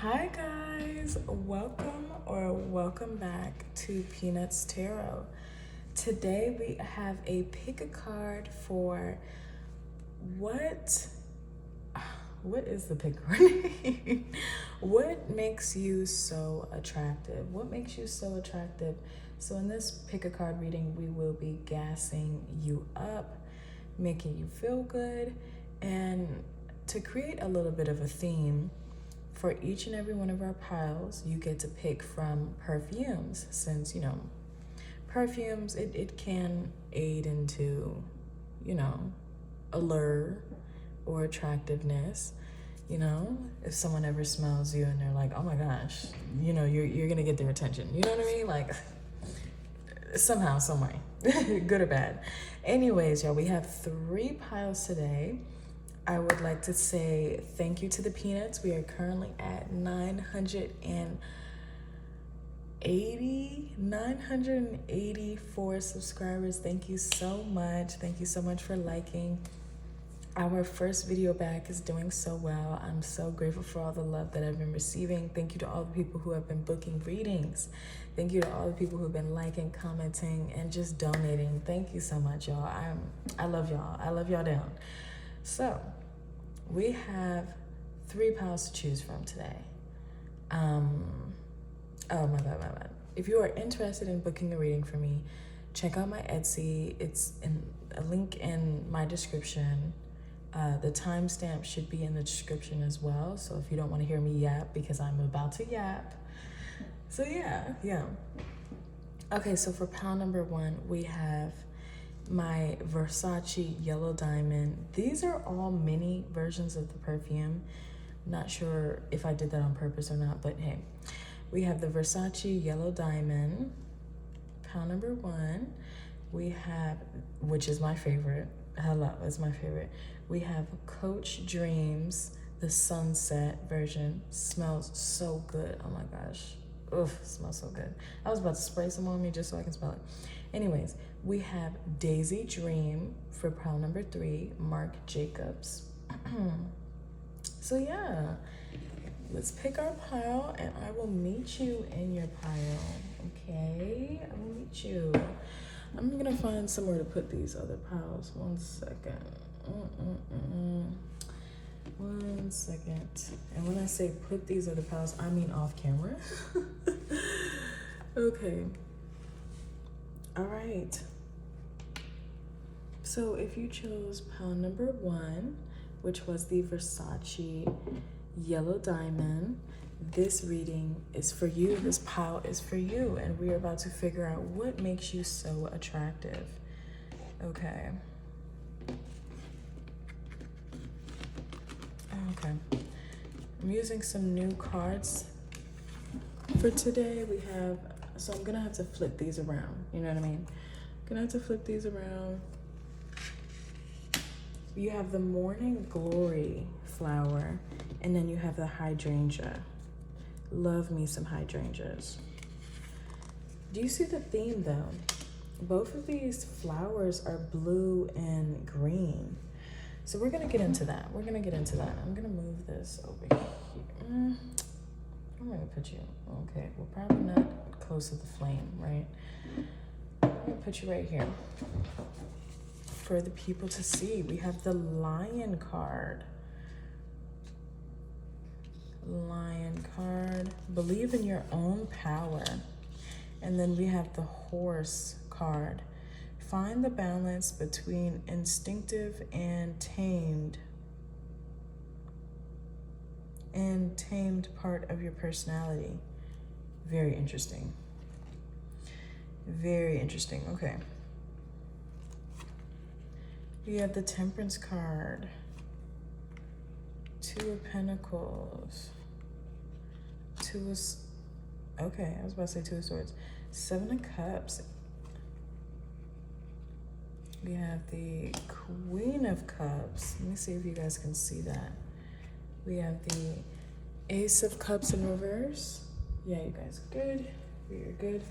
Hi guys, welcome back to Peanuts Tarot. Today we have a pick a card for what is the pick card? What makes you so attractive? What makes you so attractive? So in this pick a card reading, we will be gassing you up, making you feel good, and to create a little bit of a theme for each and every one of our piles, you get to pick from perfumes, since, perfumes, it can aid into, allure or attractiveness. If someone ever smells you and they're like, oh my gosh, you're gonna get their attention. You know what I mean? Like, somehow, some way, good or bad. Anyways, y'all, we have 3 piles today. I would like to say thank you to the Peanuts. We are currently at 984 subscribers. Thank you so much. Thank you so much for liking. Our first video back is doing so well. I'm so grateful for all the love that I've been receiving. Thank you to all the people who have been booking readings. Thank you to all the people who've been liking, commenting, and just donating. Thank you so much, y'all. I love y'all. I love y'all down. So, we have 3 piles to choose from today. Oh my bad. If you are interested in booking a reading for me, check out my Etsy. It's in a link in my description. The timestamp should be in the description as well. So if you don't want to hear me yap, because I'm about to yap. So yeah. Okay, so for pile number 1, we have my Versace Yellow Diamond. These are all mini versions of the perfume. Not sure if I did that on purpose or not, but hey. We have the Versace Yellow Diamond, pile number 1. We have, which is my favorite. Hello, it's my favorite. We have Coach Dreams, the Sunset version. Smells so good. Oh my gosh. Oof, smells so good. I was about to spray some on me just so I can smell it. Anyways, we have Daisy Dream for pile number 3, Marc Jacobs. So yeah, let's pick our pile and I will meet you in your pile, okay? I will meet you. I'm gonna find somewhere to put these other piles. 1 second. 1 second. And when I say put these other piles, I mean off camera. Okay. All right. So if you chose pile number 1, which was the Versace Yellow Diamond, this reading is for you. This pile is for you. And we're about to figure out what makes you so attractive. Okay. Okay. I'm using some new cards for today. So I'm gonna have to flip these around. You know what I mean? Gonna have to flip these around. You have the Morning Glory flower, and then you have the hydrangea. Love me some hydrangeas. Do you see the theme though? Both of these flowers are blue and green. So we're gonna get into that. I'm gonna move this over here. I'm gonna put you, okay, well, probably not close to the flame, right? I'm gonna put you right here for the people to see. We have the Lion card. Lion card, believe in your own power. And then we have the Horse card. Find the balance between instinctive and tamed part of your personality. Very interesting. Very interesting. Okay. We have the Temperance card. 2 of Pentacles. Okay, I was about to say 2 of Swords. 7 of Cups. We have the Queen of Cups. Let me see if you guys can see that. We have the Ace of Cups in reverse. Yeah, you guys good. We're good.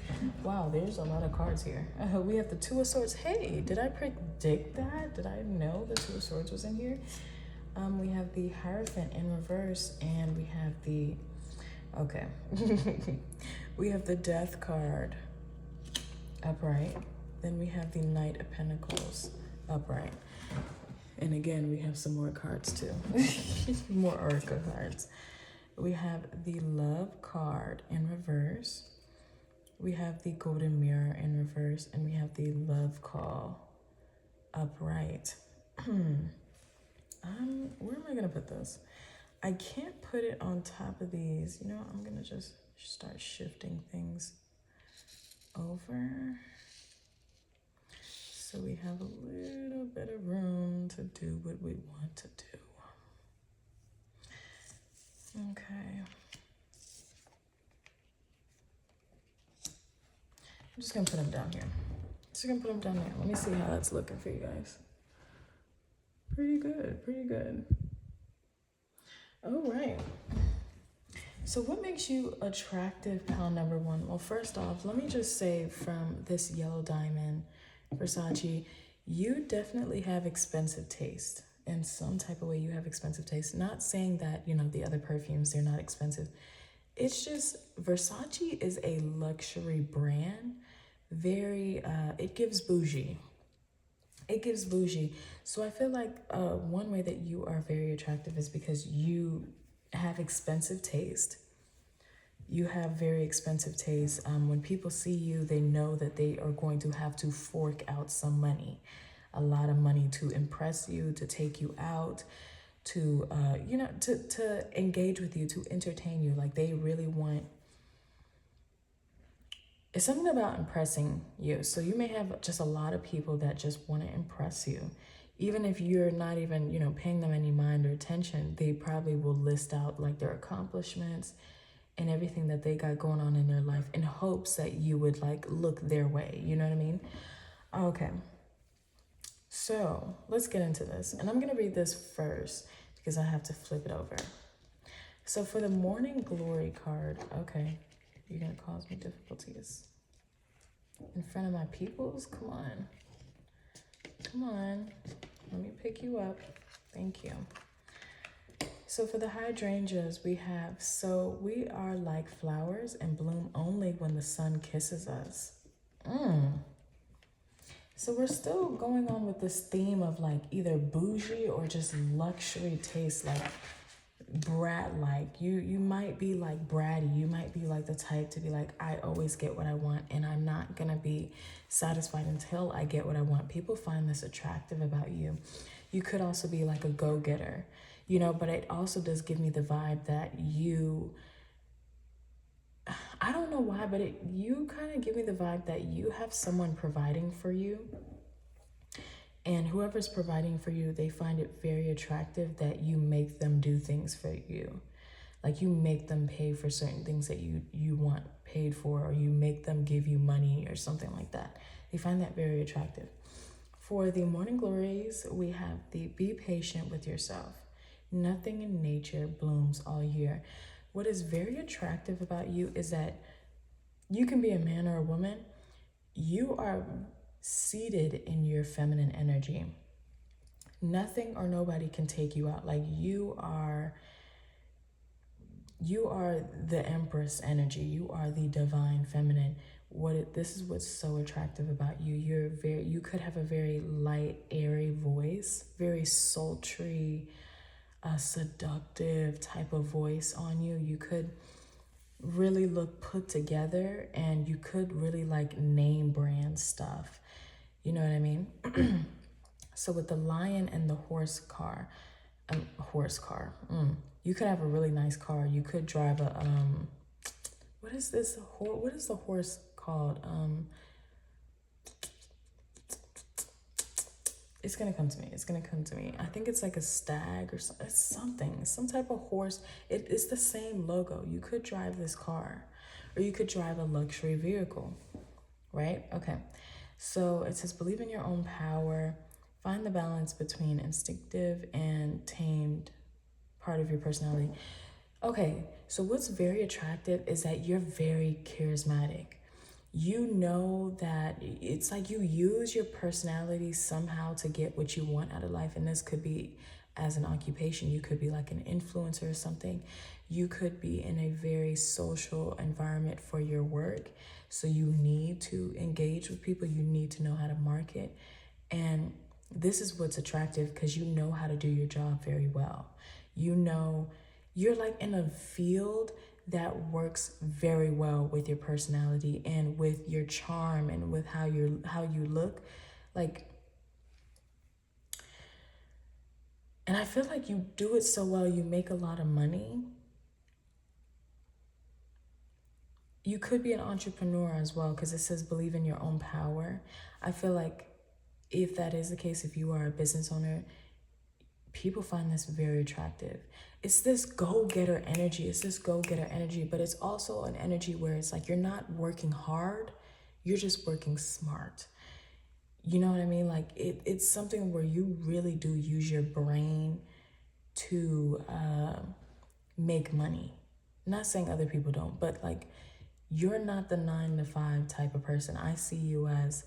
Wow, there's a lot of cards here. We have the 2 of Swords. Hey, did I predict that? Did I know the 2 of Swords was in here? We have the Hierophant in reverse, and we have the Okay. We have the Death card upright. Then we have the Knight of Pentacles upright. And again, we have some more cards too. More oracle cards. We have the Love card in reverse. We have the Golden Mirror in reverse. And we have the Love Call upright. Where am I gonna put this? I can't put it on top of these. You know, I'm gonna just start shifting things over. So we have a little bit of room to do what we want to do. Okay. I'm just gonna put them down here. Just gonna put them down there. Let me see how that's looking for you guys. Pretty good, pretty good. All right. So what makes you attractive, pal number one? Well, first off, let me just say from this yellow diamond, Versace, you definitely have expensive taste. In some type of way, you have expensive taste. Not saying that, you know, the other perfumes, they're not expensive. It's just Versace is a luxury brand. Very, it gives bougie. It gives bougie. So I feel like one way that you are very attractive is because you have expensive taste. You have very expensive taste. When people see you, they know that they are going to have to fork out some money, a lot of money to impress you, to take you out, to, you know, to engage with you, to entertain you. Like they really want, it's something about impressing you. So you may have just a lot of people that just want to impress you. Even if you're not even, you know, paying them any mind or attention, they probably will list out like their accomplishments and everything that they got going on in their life in hopes that you would like look their way. You know what I mean? Okay. So let's get into this. And I'm going to read this first because I have to flip it over. So for the Morning Glory card, okay, you're going to cause me difficulties in front of my peoples. Come on. Come on. Let me pick you up. Thank you. So for the hydrangeas, we have, so we are like flowers and bloom only when the sun kisses us. So we're still going on with this theme of like either bougie or just luxury taste, like brat-like. You might be like bratty. You might be like the type to be like, I always get what I want and I'm not gonna be satisfied until I get what I want. People find this attractive about you. You could also be like a go-getter, you know, but it also does give me the vibe that you, I don't know why, but you kind of give me the vibe that you have someone providing for you. And whoever's providing for you, they find it very attractive that you make them do things for you. Like you make them pay for certain things that you want paid for, or you make them give you money or something like that. They find that very attractive. For the Morning Glories, we have the be patient with yourself. Nothing in nature blooms all year. What is very attractive about you is that you can be a man or a woman. You are seated in your feminine energy. Nothing or nobody can take you out. Like you are the Empress energy. You are the divine feminine. This is what's so attractive about you. You could have a very light, airy voice, very sultry, seductive type of voice on you. You could really look put together and you could really like name brand stuff. You know what I mean? So with the lion and the horse car, you could have a really nice car. You could drive a, what is this? What is the horse called? It's gonna come to me. It's gonna come to me. I think it's like a stag or something, some type of horse. It's the same logo. You could drive this car, or you could drive a luxury vehicle, right? Okay. So it says, believe in your own power. Find the balance between instinctive and tamed part of your personality. Okay, so what's very attractive is that you're very charismatic. You know that it's like you use your personality somehow to get what you want out of life. And this could be as an occupation. You could be like an influencer or something. You could be in a very social environment for your work. So you need to engage with people. You need to know how to market. And this is what's attractive, because you know how to do your job very well. You know, you're like in a field that works very well with your personality and with your charm and with how you look. Like, and I feel like you do it so well, you make a lot of money. You could be an entrepreneur as well, because it says believe in your own power. I feel like if that is the case, if you are a business owner, people find this very attractive. It's this go-getter energy. It's this go-getter energy, but it's also an energy where it's like you're not working hard, you're just working smart. You know what I mean? Like it's something where you really do use your brain to make money. I'm not saying other people don't, but like you're not the 9-to-5 type of person. I see you as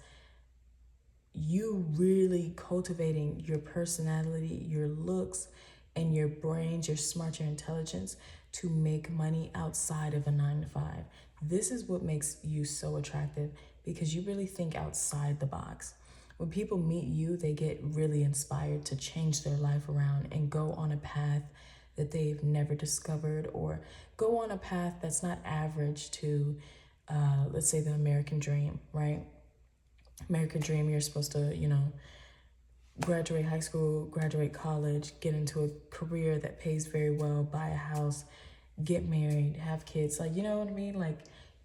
you really cultivating your personality, your looks, and your brains, your smart, your intelligence to make money outside of a 9-to-5. This is what makes you so attractive, because you really think outside the box. When people meet you, they get really inspired to change their life around and go on a path that they've never discovered, or go on a path that's not average to, let's say, the American dream, right? American dream, you're supposed to, graduate high school, graduate college, get into a career that pays very well, buy a house, get married, have kids. Like, you know what I mean? Like,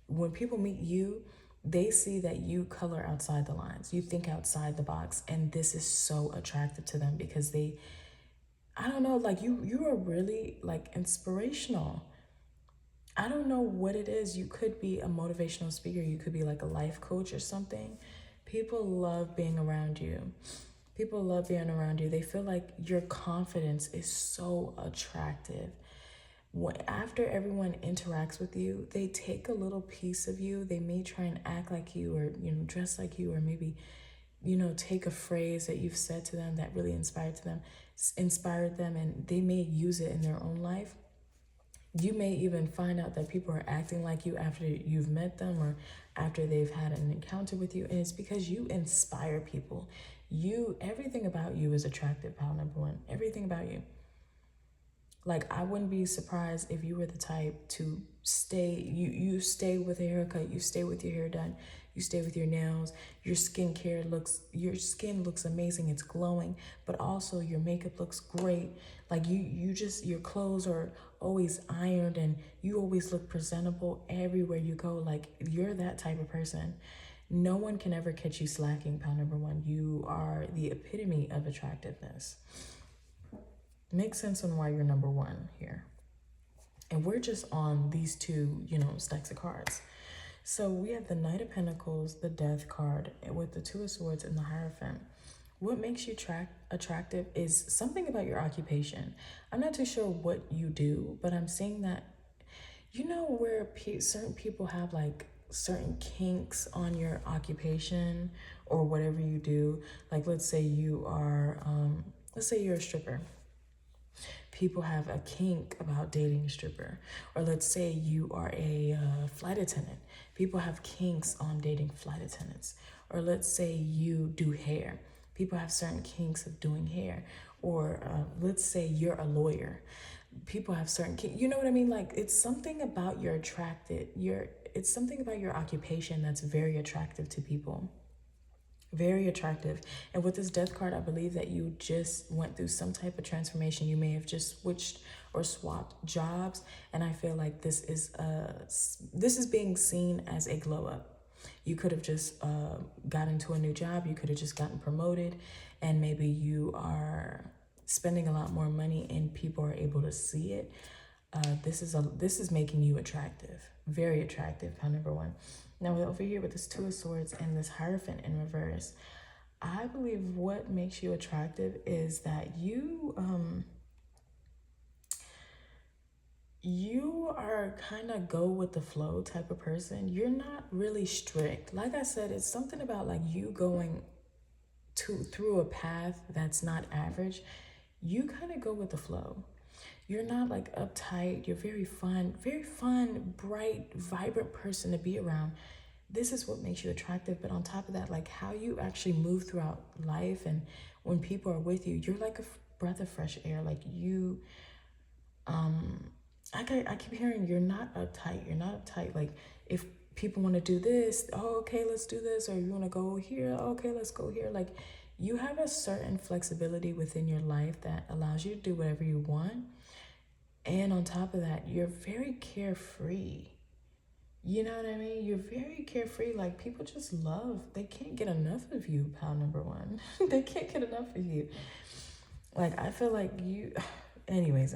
when people meet you, they see that you color outside the lines. You think outside the box. And this is so attractive to them, because I don't know, like you are really like inspirational. I don't know what it is. You could be a motivational speaker. You could be like a life coach or something. People love being around you. People love being around you. They feel like your confidence is so attractive. After everyone interacts with you, they take a little piece of you. They may try and act like you, or, dress like you, or maybe, take a phrase that you've said to them that really inspired them, and they may use it in their own life. You may even find out that people are acting like you after you've met them, or after they've had an encounter with you. And it's because you inspire people. Everything about you is attractive, pal number one. Everything about you. Like, I wouldn't be surprised if you were the type to you stay with a haircut, you stay with your hair done, you stay with your nails, your skin looks amazing, it's glowing, but also your makeup looks great. Like your clothes are always ironed, and you always look presentable everywhere you go. Like, you're that type of person. No one can ever catch you slacking, pal number one. You are the epitome of attractiveness. Makes sense on why you're number one here. And we're just on these two, stacks of cards. So we have the Knight of Pentacles, the Death card, with the Two of Swords and the Hierophant. What makes you attractive is something about your occupation. I'm not too sure what you do, but I'm seeing that, where certain people have like certain kinks on your occupation or whatever you do. Like, let's say you're a stripper. People have a kink about dating a stripper. Or let's say you are a flight attendant. People have kinks on dating flight attendants. Or let's say you do hair. People have certain kinks of doing hair. Or let's say you're a lawyer. People have certain kinks. You know what I mean? Like, it's something about it's something about your occupation that's very attractive to people. Very attractive. And with this Death card, I believe that you just went through some type of transformation. You may have just switched or swapped jobs, and I feel like this is being seen as a glow up. You could have just got into a new job. You could have just gotten promoted, and maybe you are spending a lot more money, and people are able to see it. This is making you attractive, very attractive. Number one. Now over here with this Two of Swords and this Hierophant in reverse, I believe what makes you attractive is that you are kind of go with the flow type of person. You're not really strict. Like I said, it's something about like you going through a path that's not average. you kind of go with the flow. You're not like uptight. You're very fun, bright, vibrant person to be around. This is what makes you attractive. But on top of that, like how you actually move throughout life, and when people are with you, you're like a breath of fresh air. Like you, I keep hearing you're not uptight. You're not uptight. Like if people want to do this, oh, okay, let's do this. Or you want to go here, okay, let's go here. Like you have a certain flexibility within your life that allows you to do whatever you want. And on top of that, you're very carefree. You know what I mean? You're very carefree. Like people just love, they can't get enough of you, pal number one. They can't get enough of you. Like I feel like you, anyways.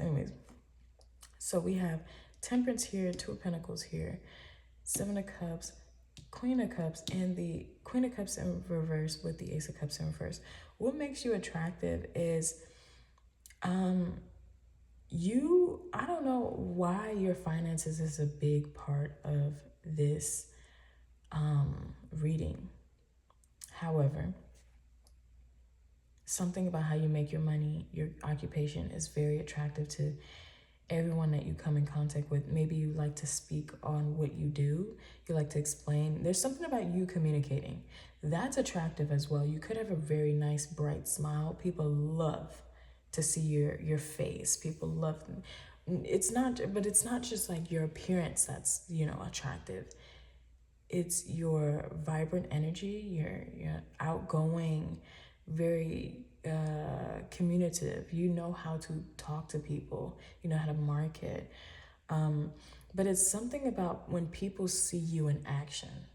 So we have Temperance here, Two of Pentacles here, Seven of Cups, Queen of Cups, and the Queen of Cups in reverse with the Ace of Cups in reverse. What makes you attractive is, I don't know why your finances is a big part of this reading. However, something about how you make your money, your occupation is very attractive to everyone that you come in contact with. Maybe you like to speak on what you do. You like to explain. There's something about you communicating. That's attractive as well. You could have a very nice, bright smile. People love to see your face. People love, it's not just like your appearance that's, attractive. It's your vibrant energy, your outgoing, very communicative. You know how to talk to people. You know how to market. But it's something about when people see you in action.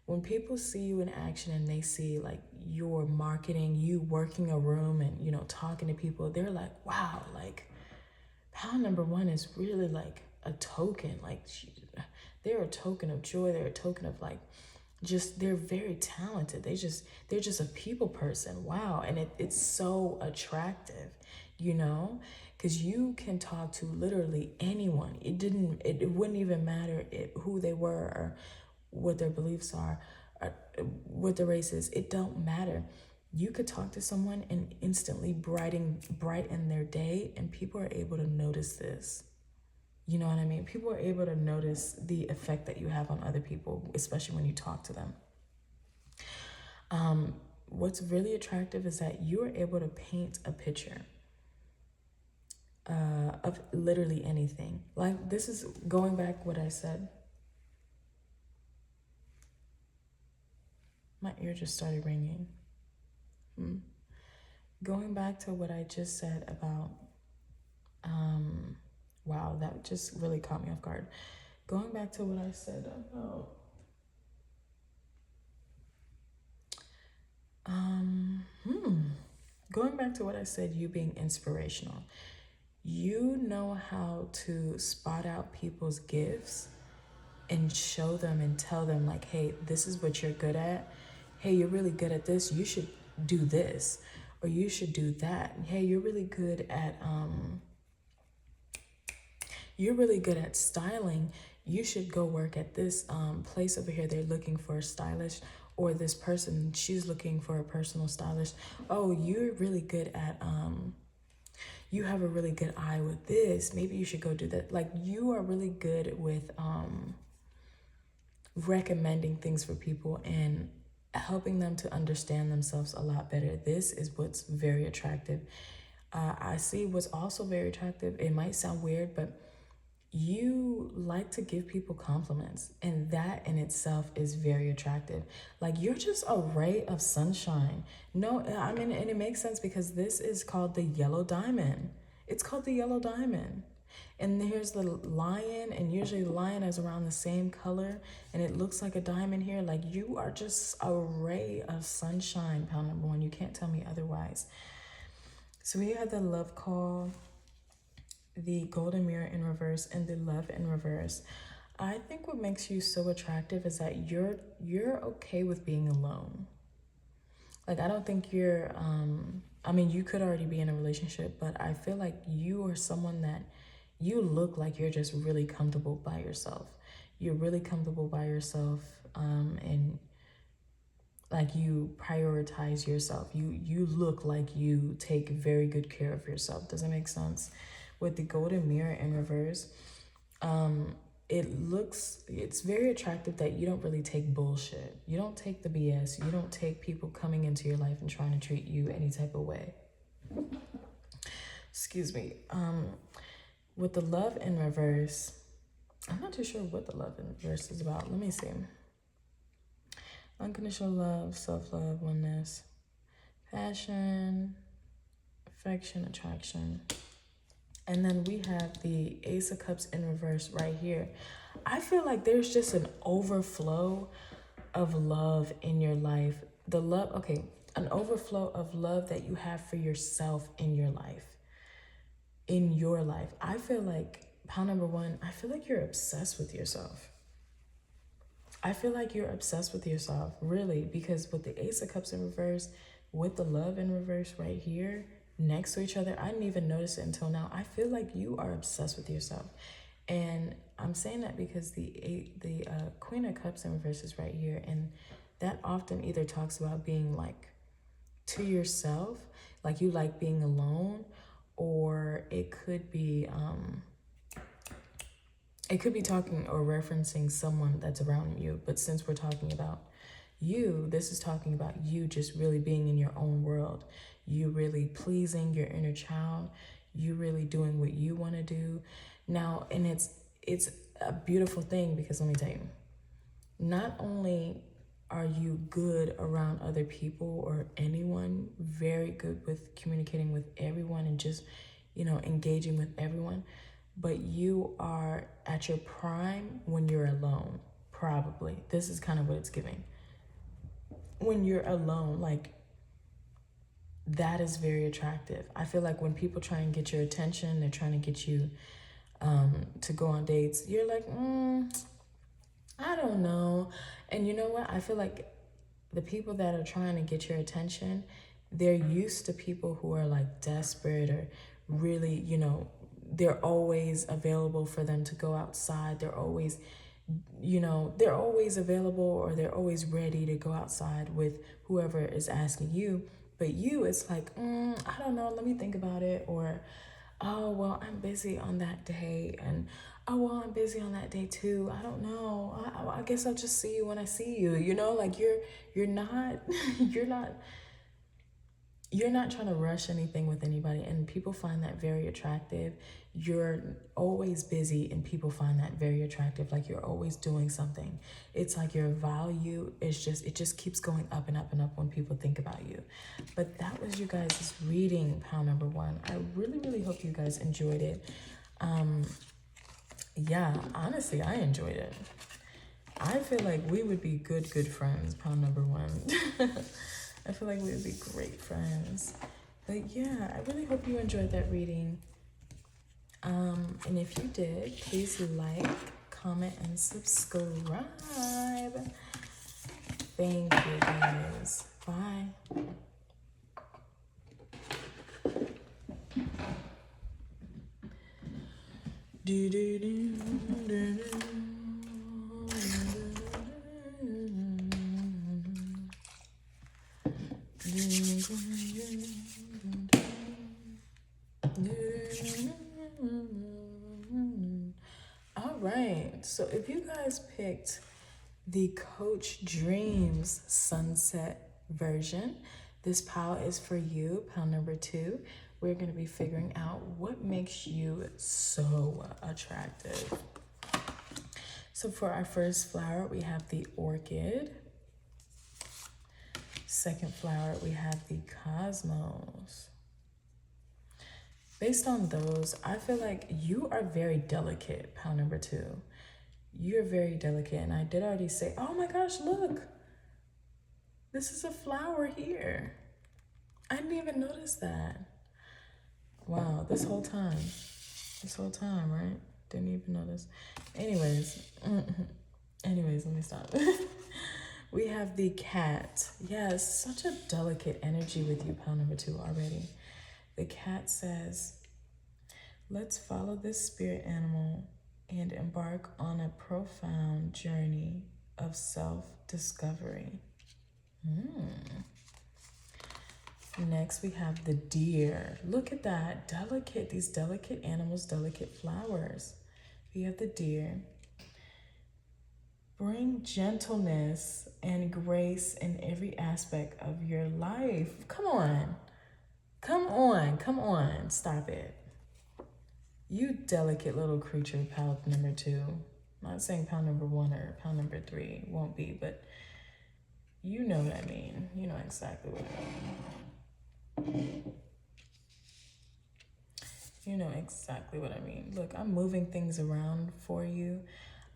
When people see you in action and they see like your marketing, you working a room and, talking to people, they're like, wow, like pal number one is really like a token. Like they're a token of joy. They're a token of like, they're very talented. They're just a people person. Wow. And it's so attractive, because you can talk to literally anyone. It wouldn't even matter who they were or what their beliefs are or what their race is. It don't matter. You could talk to someone and instantly brighten their day, and people are able to notice this. You know what I mean? People are able to notice the effect that you have on other people, especially when you talk to them. What's really attractive is that you are able to paint a picture of literally anything. Like this is going back what I said. My ear just started ringing. Going back to what I just said about, wow, that just really caught me off guard. Going back to what I said about, going back to what I said, you being inspirational. You know how to spot out people's gifts and show them and tell them like, hey, this is what you're good at. Hey, you're really good at this. You should do this, or you should do that. Hey, you're really good at styling. You should go work at this place over here. They're looking for a stylist, or this person, she's looking for a personal stylist. Oh, you're really good at you have a really good eye with this. Maybe you should go do that. Like you are really good with recommending things for people and helping them to understand themselves a lot better. This is what's very attractive. I see what's also very attractive. It might sound weird, but you like to give people compliments, and that in itself is very attractive. Like you're just a ray of sunshine. No, I mean, and it makes sense because this is called the yellow diamond. It's called the yellow diamond. And here's the lion, and usually the lion is around the same color, and it looks like a diamond here. Like you are just a ray of sunshine, pal number one. You can't tell me otherwise. So we had the love call, the golden mirror in reverse, and the love in reverse. I think what makes you so attractive is that you're okay with being alone. Like I don't think you're I mean, you could already be in a relationship, but I feel like you are someone that you look like you're just really comfortable by yourself. You're really comfortable by yourself, and like you prioritize yourself. You look like you take very good care of yourself. Does that make sense? With the golden mirror in reverse, it's very attractive that you don't really take bullshit. You don't take the BS. You don't take people coming into your life and trying to treat you any type of way. Excuse me. With the love in reverse, I'm not too sure what the love in reverse is about. Let me see. Unconditional love, self-love, oneness, passion, affection, attraction. And then we have the Ace of Cups in reverse right here. I feel like there's just an overflow of love in your life. An overflow of love that you have for yourself in your life. I feel like, pile number one, I feel like you're obsessed with yourself. I feel like you're obsessed with yourself, really, because with the Ace of Cups in reverse, with the love in reverse right here, next to each other, I didn't even notice it until now. I feel like you are obsessed with yourself. And I'm saying that because the Queen of Cups in reverse is right here. And that often either talks about being like to yourself, like you like being alone, or it could be talking or referencing someone that's around you. But since we're talking about you, this is talking about you just really being in your own world. You really pleasing your inner child. You really doing what you want to do. Now, and it's a beautiful thing, because let me tell you, not only are you good around other people or anyone, very good with communicating with everyone and just, engaging with everyone, but you are at your prime when you're alone, probably. This is kind of what it's giving. When you're alone, like, that is very attractive. I feel like when people try and get your attention, they're trying to get you to go on dates, you're like, I don't know. And you know what? I feel like the people that are trying to get your attention, they're used to people who are like desperate or really, they're always available for them to go outside. They're always, they're always available, or they're always ready to go outside with whoever is asking you. But you, it's like, I don't know, let me think about it. Or, oh, well, I'm busy on that day. And, oh, well, I'm busy on that day too. I don't know. I guess I'll just see you when I see you. Like you're not, you're not trying to rush anything with anybody, and people find that very attractive. You're always busy, and people find that very attractive. Like you're always doing something. It's like your value is it just keeps going up and up and up when people think about you. But that was you guys' reading, pile number one. I really, really hope you guys enjoyed it. Yeah, honestly, I enjoyed it. I feel like we would be good friends, pile number one. I feel like we would be great friends. But yeah, I really hope you enjoyed that reading. And if you did, please like, comment, and subscribe. Thank you, guys. Bye. Do, do, do, do, do. All right, so if you guys picked the Coach Dreams Sunset version, this pile is for you, pile number two. We're going to be figuring out what makes you so attractive. So for our first flower, we have the orchid. Second flower, we have the cosmos. Based on those, I feel like you are very delicate, pile number two. You're very delicate. And I did already say, oh my gosh, look. This is a flower here. I didn't even notice that. Wow, this whole time, right? Didn't even notice. Anyways, let me stop. We have the cat. Yes, such a delicate energy with you, pile number two already. The cat says, let's follow this spirit animal and embark on a profound journey of self-discovery. Next, we have the deer. Look at that. Delicate. These delicate animals, delicate flowers. We have the deer. Bring gentleness and grace in every aspect of your life. Come on. Come on. Come on. Stop it. You delicate little creature, pal number 2. I'm not saying pal number 1 or pal number 3 won't be, but you know what I mean. You know exactly what I mean. You know exactly what I mean. Look, I'm moving things around for you.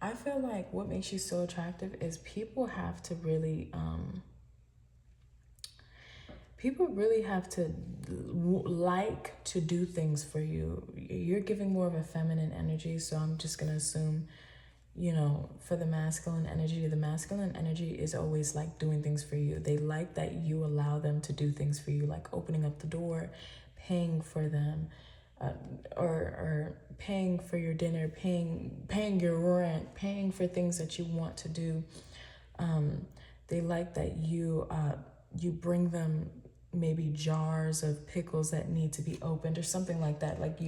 I feel like what makes you so attractive is people have to really have to like to do things for you. You're giving more of a feminine energy, so I'm just gonna assume, you know, for the masculine energy is always like doing things for you. They like that you allow them to do things for you, like opening up the door, paying for them, or paying for your dinner, paying your rent, paying for things that you want to do. They like that you bring them maybe jars of pickles that need to be opened or something like that. Like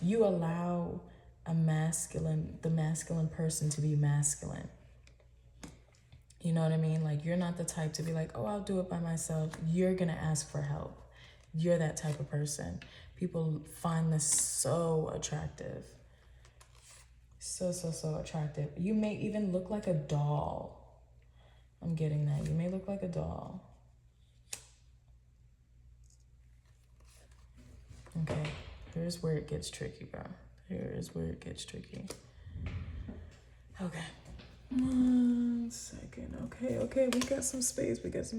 you allow the masculine person to be masculine. You know what I mean? Like, you're not the type to be like, oh, I'll do it by myself. You're gonna ask for help. You're that type of person. People find this so attractive. So attractive. You may even look like a doll. I'm getting that. You may look like a doll. Okay, here's where it gets tricky, bro. Here's where it gets tricky. Okay. 1 second. Okay, we got some space. That's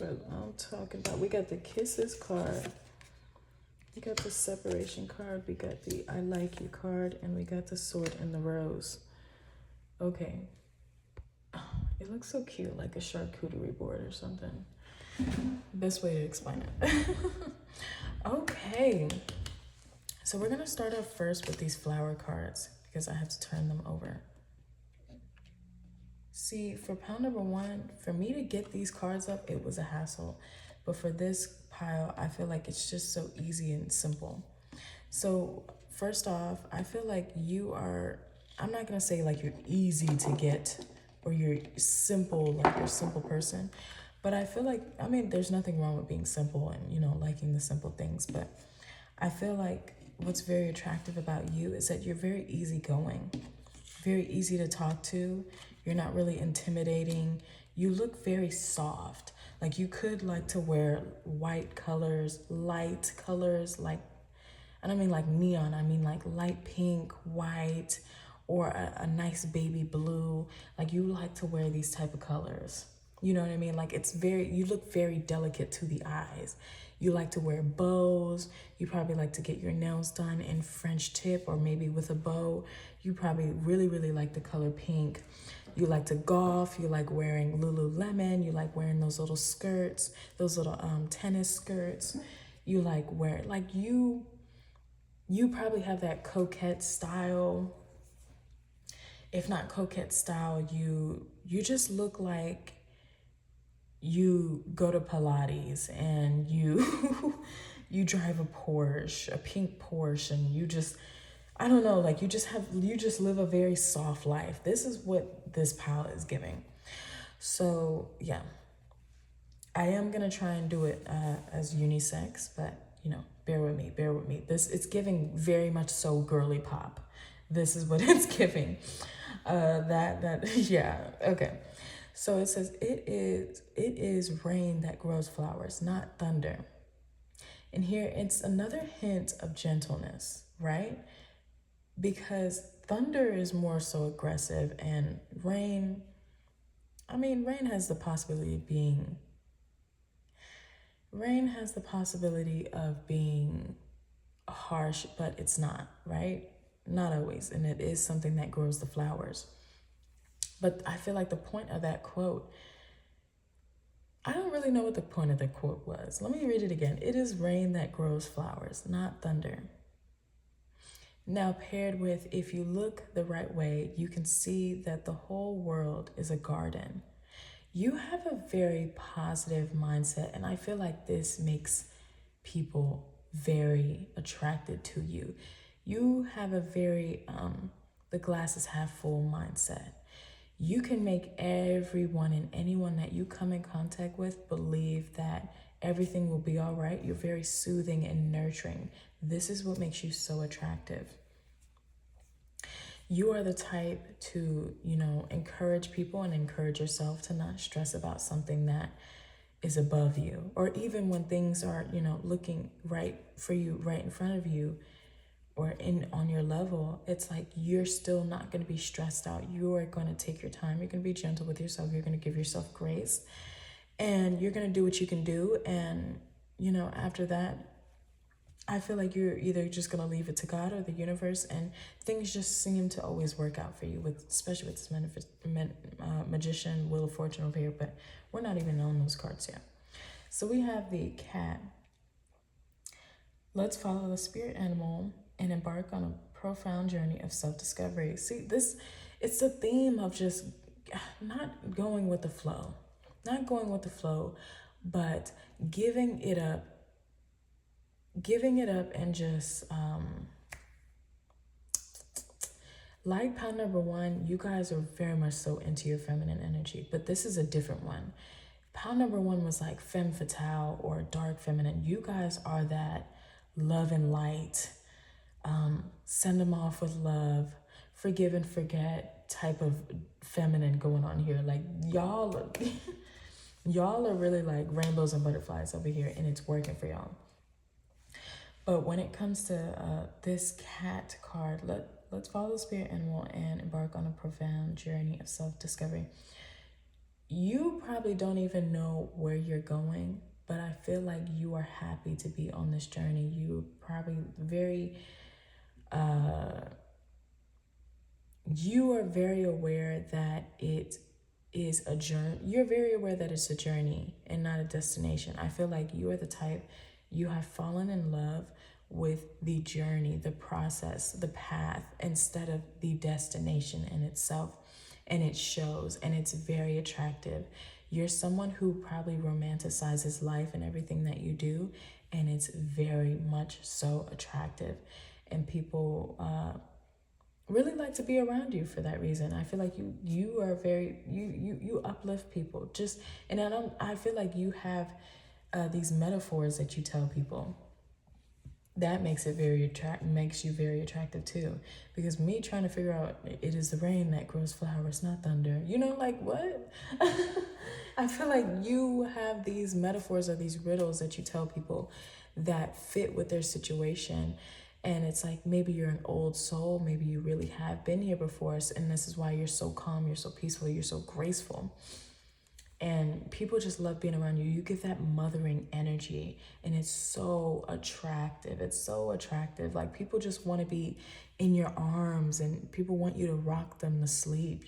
what I'm talking about. We got the Kisses card. We got the Separation card. We got the I Like You card. And we got the Sword and the Rose. Okay. It looks so cute, like a charcuterie board or something. Best way to explain it. Okay. So we're going to start off first with these flower cards because I have to turn them over. See, for pile number 1, for me to get these cards up, it was a hassle. But for this pile, I feel like it's just so easy and simple. So first off, I feel like you are, I'm not going to say like you're easy to get or you're simple, like you're a simple person. But I feel like, I mean, there's nothing wrong with being simple and, you know, liking the simple things. But I feel like what's very attractive about you is that you're very easygoing, very easy to talk to. You're not really intimidating. You look very soft. Like, you could like to wear white colors, light colors, like, I don't mean like neon, I mean like light pink, white, or a nice baby blue. Like, you like to wear these type of colors. You know what I mean? Like, it's very, you look very delicate to the eyes. You like to wear bows. You probably like to get your nails done in French tip or maybe with a bow. You probably really, really like the color pink. You like to golf. You like wearing Lululemon. You like wearing those little skirts, those little tennis skirts. You like wear, like you probably have that coquette style. If not coquette style, you just look like you go to Pilates and you you drive a Porsche, a pink Porsche, and you just, I don't know, like you just live a very soft life. This is what this pile is giving. So yeah, I am gonna try and do it as unisex, but you know, bear with me. It's giving very much so girly pop. This is what it's giving. Yeah, okay. So it says, it is rain that grows flowers, not thunder. And here it's another hint of gentleness, right? Because thunder is more so aggressive, and rain, I mean, rain has the possibility of being harsh, but it's not, right? Not always. And it is something that grows the flowers. But I feel like the point of that quote, I don't really know what the point of the quote was. Let me read it again. It is rain that grows flowers, not thunder. Now, paired with, if you look the right way, you can see that the whole world is a garden. You have a very positive mindset, and I feel like this makes people very attracted to you. You have a very the glass is half full mindset. You can make everyone and anyone that you come in contact with believe that everything will be all right. You're very soothing and nurturing. This is what makes you so attractive. You are the type to, encourage people and encourage yourself to not stress about something that is above you, or even when things are, looking right for you, right in front of you, or in on your level. It's like you're still not going to be stressed out. You are going to take your time. You're going to be gentle with yourself. You're going to give yourself grace, and you're going to do what you can do. And after that, I feel like you're either just going to leave it to God or the universe, and things just seem to always work out for you, especially with this magician, Wheel of Fortune over here, but we're not even on those cards yet. So we have the cat. Let's follow the spirit animal and embark on a profound journey of self-discovery. See, it's a theme of just not going with the flow, but giving it up and just, like pound number one, you guys are very much so into your feminine energy, but this is a different one. Pound number one was like femme fatale or dark feminine. You guys are that love and light, send them off with love, forgive and forget type of feminine going on here. Like y'all are really like rainbows and butterflies over here, and it's working for y'all. But when it comes to this cat card, let's follow the spirit animal and embark on a profound journey of self-discovery. You probably don't even know where you're going, but I feel like you are happy to be on this journey. You probably you are very aware that it is a journey. You're very aware that it's a journey and not a destination. I feel like you are the type, you have fallen in love with the journey, the process, the path, instead of the destination in itself. And it shows, and it's very attractive. You're someone who probably romanticizes life and everything that you do, and it's very much so attractive. And people really like to be around you for that reason. I feel like you are very, you uplift people. I feel like you have these metaphors that you tell people. That makes you very attractive too. Because me trying to figure out, it is the rain that grows flowers, not thunder. Like what? I feel like you have these metaphors or these riddles that you tell people that fit with their situation. And it's like, maybe you're an old soul. Maybe you really have been here before. And this is why you're so calm, you're so peaceful, you're so graceful. And people just love being around you. You give that mothering energy, and it's so attractive. It's so attractive. Like people just want to be in your arms, and people want you to rock them to sleep,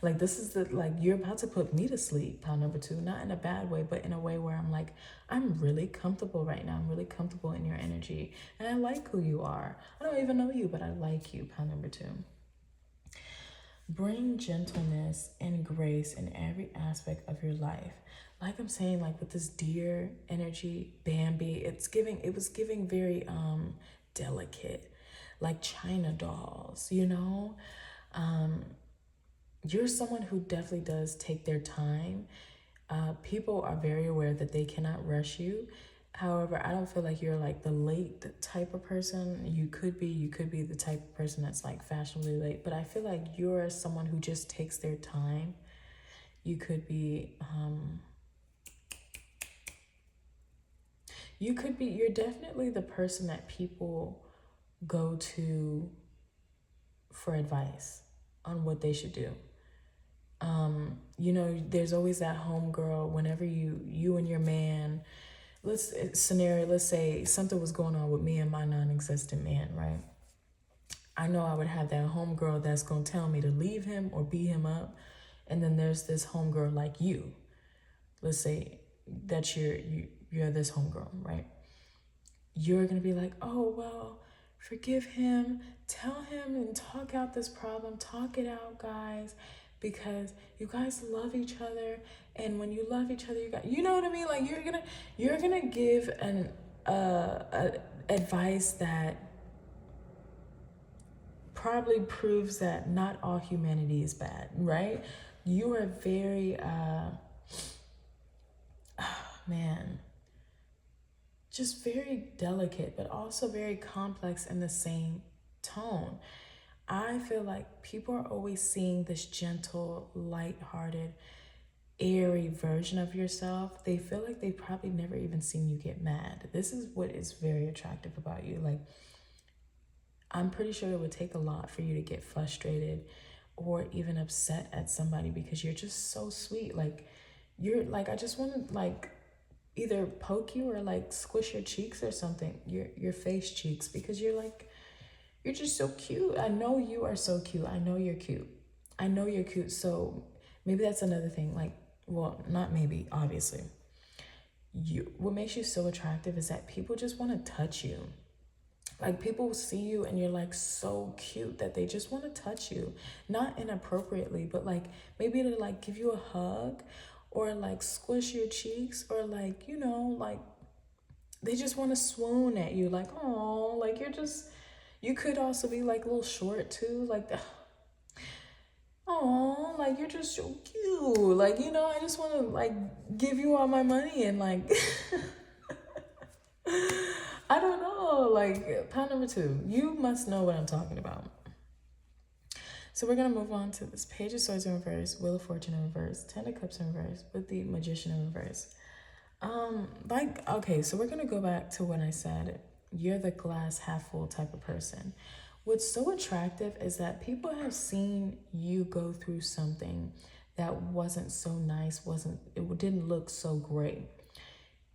Like this is you're about to put me to sleep, pound number two, not in a bad way, but in a way where I'm like, I'm really comfortable right now. I'm really comfortable in your energy, and I like who you are. I don't even know you, but I like you, pound number two. Bring gentleness and grace in every aspect of your life. Like I'm saying, like with this deer energy, Bambi, it was giving very delicate, like China dolls, You're someone who definitely does take their time. People are very aware that they cannot rush you. However, I don't feel like you're like the late type of person. You could be the type of person that's like fashionably late, but I feel like you're someone who just takes their time. You could be, you're definitely the person that people go to for advice on what they should do. There's always that homegirl whenever you and your man, let's say something was going on with me and my non-existent man, right? I know I would have that homegirl that's going to tell me to leave him or beat him up. And then there's this homegirl like you. Let's say that you're this homegirl, right? You're going to be like, oh, well, forgive him, tell him and talk out this problem, talk it out, guys. because you guys love each other. And when you love each other, you know what I mean? Like you're gonna give an advice that probably proves that not all humanity is bad, right? You are very man, just very delicate, but also very complex in the same tone. I feel like people are always seeing this gentle, light-hearted, airy version of yourself. They feel like they've probably never even seen you get mad. This is what is very attractive about you. Like, I'm pretty sure it would take a lot for you to get frustrated or even upset at somebody because you're just so sweet. Like, you're like, I just want to like either poke you or like squish your cheeks or something, your face cheeks, because you're just so cute. I know you are so cute. I know you're cute. I know you're cute. So maybe that's another thing. Like, well, not maybe, obviously. What makes you so attractive is that people just want to touch you. Like, people see you and you're like so cute that they just want to touch you. Not inappropriately, but like maybe to like give you a hug or like squish your cheeks or like, you know, like they just want to swoon at you. Like, oh, like you could also be like a little short too. Like, oh, like you're just so cute. Like, you know, I just want to like give you all my money and like, I don't know, like pound number 2, you must know what I'm talking about. So we're going to move on to this Page of Swords in reverse, Wheel of Fortune in reverse, Ten of Cups in reverse, with the Magician in reverse. Okay, so we're going to go back to when I said you're the glass half full type of person. What's so attractive is that people have seen you go through something that wasn't so nice, it didn't look so great.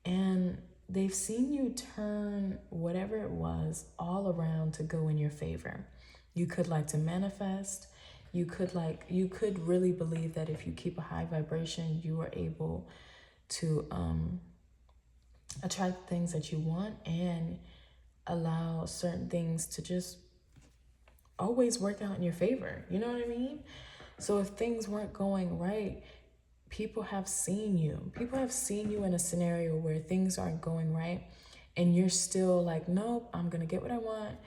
And they've seen you turn whatever it was all around to go in your favor. You could like to manifest. You could really believe that if you keep a high vibration, you are able to attract things that you want and allow certain things to just always work out in your favor. You know what I mean? So if things weren't going right, people have seen you. People have seen you in a scenario where things aren't going right and you're still like, nope, I'm going to get what I want.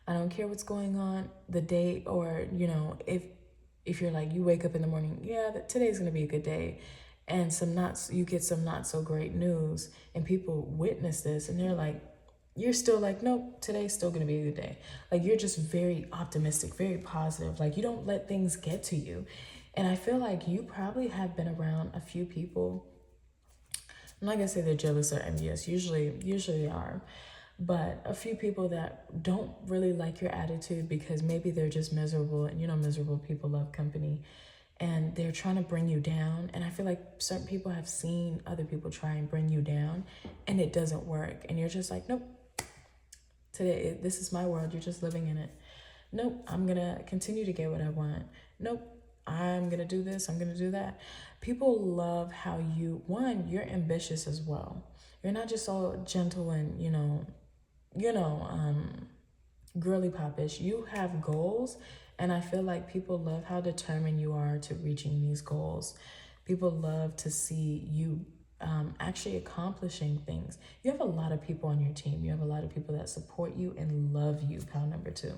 I don't care what's going on the day, or, you know, if you're like, you wake up in the morning, yeah, today's going to be a good day. And you get some not so great news and people witness this and they're like, you're still like, nope, today's still going to be a good day. Like, you're just very optimistic, very positive. Like, you don't let things get to you. And I feel like you probably have been around a few people. I'm not going to say they're jealous or envious. Usually they are. But a few people that don't really like your attitude because maybe they're just miserable. And, you know, miserable people love company. And they're trying to bring you down. And I feel like certain people have seen other people try and bring you down. And it doesn't work. And you're just like, nope. Today, this is my world. You're just living in it. Nope, I'm going to continue to get what I want. Nope, I'm going to do this. I'm going to do that. People love how you're ambitious as well. You're not just all gentle and, girly popish. You have goals. And I feel like people love how determined you are to reaching these goals. People love to see you actually accomplishing things. You have a lot of people on your team. You have a lot of people that support you and love you, pal number 2.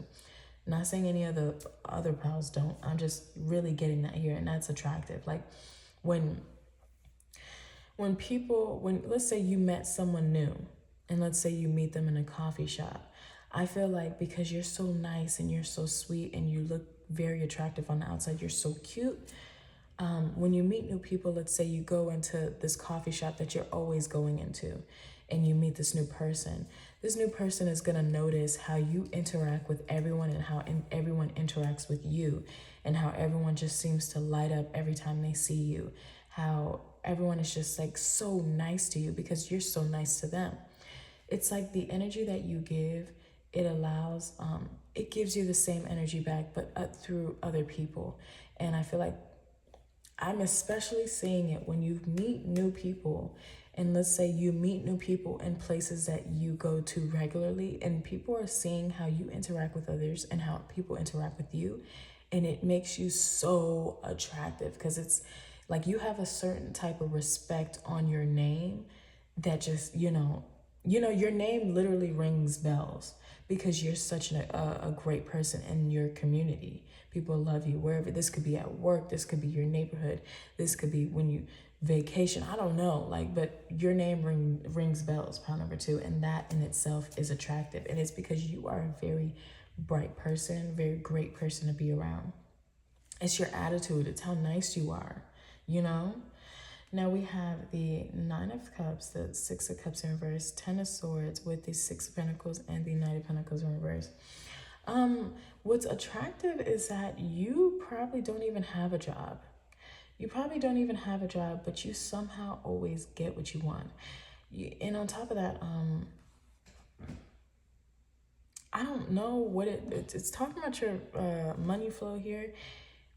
Not saying any of the other pals don't. I'm just really getting that here, and that's attractive. Like when let's say you met someone new, and let's say you meet them in a coffee shop, I feel like because you're so nice and you're so sweet and you look very attractive on the outside, you're so cute. When you meet new people, let's say you go into this coffee shop that you're always going into and you meet this new person is going to notice how you interact with everyone and how everyone interacts with you and how everyone just seems to light up every time they see you, how everyone is just like so nice to you because you're so nice to them. It's like the energy that you give, it gives you the same energy back, but through other people. And I feel like I'm especially seeing it when you meet new people. And let's say you meet new people in places that you go to regularly, and people are seeing how you interact with others and how people interact with you. And it makes you so attractive because it's like you have a certain type of respect on your name that just, your name literally rings bells because you're such a great person in your community. People love you wherever. This could be at work, this could be your neighborhood, this could be when you vacation, I don't know, like, but your name rings bells, pile number 2, and that in itself is attractive. And it's because you are a very bright person, very great person to be around. It's your attitude, it's how nice you are, you know? Now we have the 9 of Cups, the 6 of Cups in reverse, 10 of Swords with the 6 of Pentacles and the Knight of Pentacles in reverse. What's attractive is that you probably don't even have a job. You probably don't even have a job, but you somehow always get what you want. And on top of that, I don't know what it's talking about your money flow here,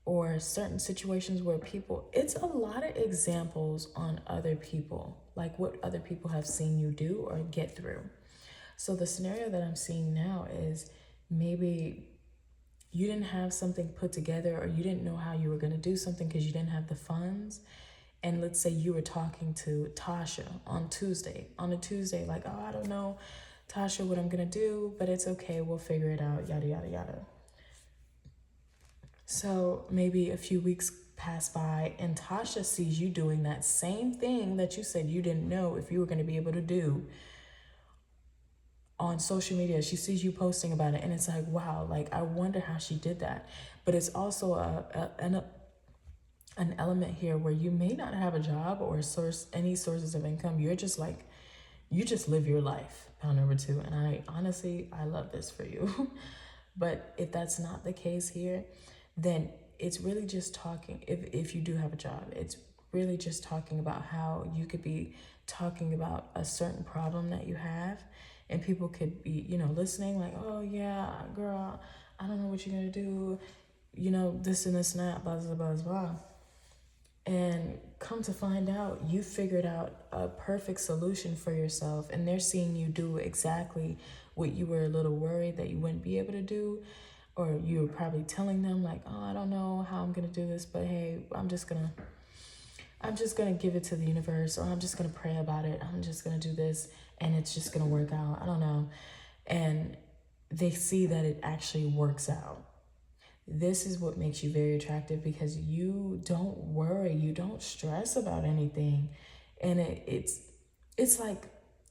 or certain situations where people, it's a lot of examples on other people, like what other people have seen you do or get through. So the scenario that I'm seeing now is maybe you didn't have something put together, or you didn't know how you were going to do something because you didn't have the funds. And let's say you were talking to Tasha on a Tuesday, like, oh, I don't know, Tasha, what I'm going to do, but it's okay. We'll figure it out, yada, yada, yada. So maybe a few weeks pass by and Tasha sees you doing that same thing that you said you didn't know if you were going to be able to do on social media. She sees you posting about it and it's like, wow, like, I wonder how she did that. But it's also an element here where you may not have a job or any sources of income. You're just like, you just live your life, pound number 2. And I love this for you. But if that's not the case here, then it's really just talking, if you do have a job, it's really just talking about how you could be talking about a certain problem that you have, and people could be, listening like, oh yeah, girl, I don't know what you're gonna do, this and this and that, blah, blah, blah, blah. And come to find out, you figured out a perfect solution for yourself, and they're seeing you do exactly what you were a little worried that you wouldn't be able to do. Or you were probably telling them like, oh, I don't know how I'm gonna do this, but hey, I'm just gonna give it to the universe, or I'm just gonna pray about it. I'm just gonna do this and it's just gonna work out. I don't know. And they see that it actually works out. This is what makes you very attractive, because you don't worry, you don't stress about anything. And it's like,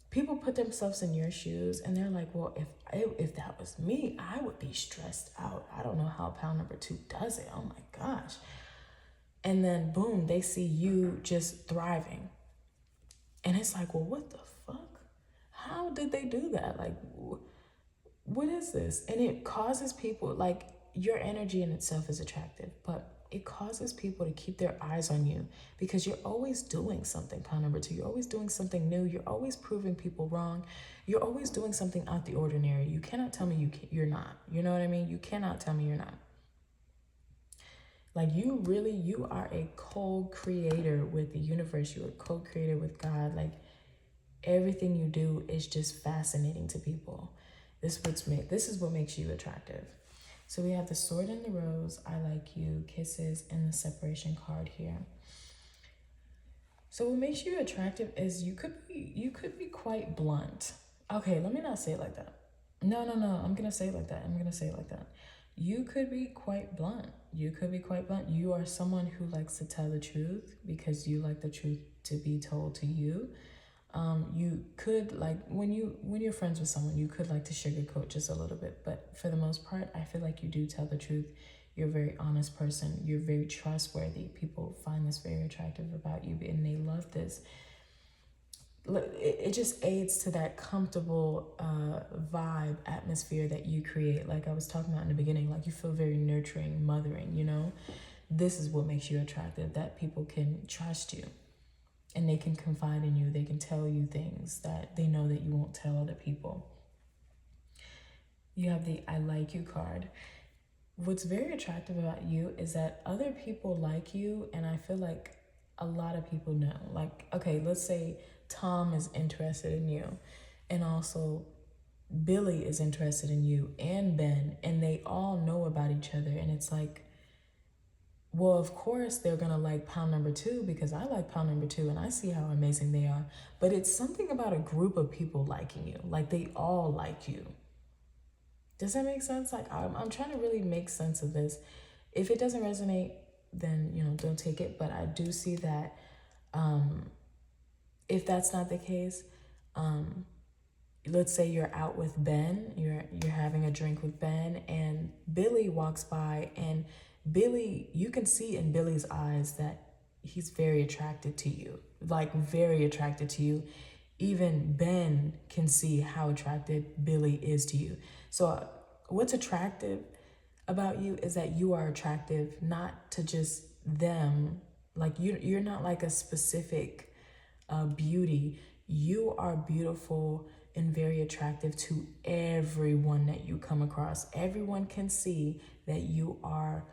people put themselves in your shoes and they're like, well, if that was me, I would be stressed out. I don't know how pound number 2 does it. Oh my gosh. And then boom, they see you just thriving. And it's like, well, what the fuck? How did they do that? Like, what is this? And it causes people, like, your energy in itself is attractive, but it causes people to keep their eyes on you because you're always doing something, pound number 2. You're always doing something new. You're always proving people wrong. You're always doing something out the ordinary. You cannot tell me you're not. You know what I mean? You cannot tell me you're not. Like, you are a co-creator with the universe. You're a co-creator with God. Like, everything you do is just fascinating to people. This is what makes you attractive. So we have the Sword and the Rose, I like you, kisses, and the separation card here. So what makes you attractive is you could be quite blunt. Okay, let me not say it like that. No, I'm gonna say it like that. You could be quite blunt. You are someone who likes to tell the truth because you like the truth to be told to you. You could, like, when you're friends with someone, you could like to sugarcoat just a little bit, but for the most part, I feel like you do tell the truth. You're a very honest person. You're very trustworthy. People find this very attractive about you, and they love this. It just aids to that comfortable vibe, atmosphere that you create. Like I was talking about in the beginning, like you feel very nurturing, mothering, This is what makes you attractive, that people can trust you. And they can confide in you. They can tell you things that they know that you won't tell other people. You have the I like you card. What's very attractive about you is that other people like you, and I feel like a lot of people know. Like, okay, let's say Tom is interested in you, and also Billy is interested in you, and Ben, and they all know about each other, and it's like well, of course, they're going to like pound number two because I like pound number two and I see how amazing they are. But it's something about a group of people liking you. Like they all like you. Does that make sense? Like I'm trying to really make sense of this. If it doesn't resonate, then, you know, don't take it. But I do see that if that's not the case, let's say you're out with Ben, you're having a drink with Ben, and Billy walks by, and Billy, you can see in Billy's eyes that he's very attracted to you, like very attracted to you. Even Ben can see how attracted Billy is to you. So what's attractive about you is that you are attractive not to just them. Like you're not like a specific beauty. You are beautiful and very attractive to everyone that you come across. Everyone can see that you are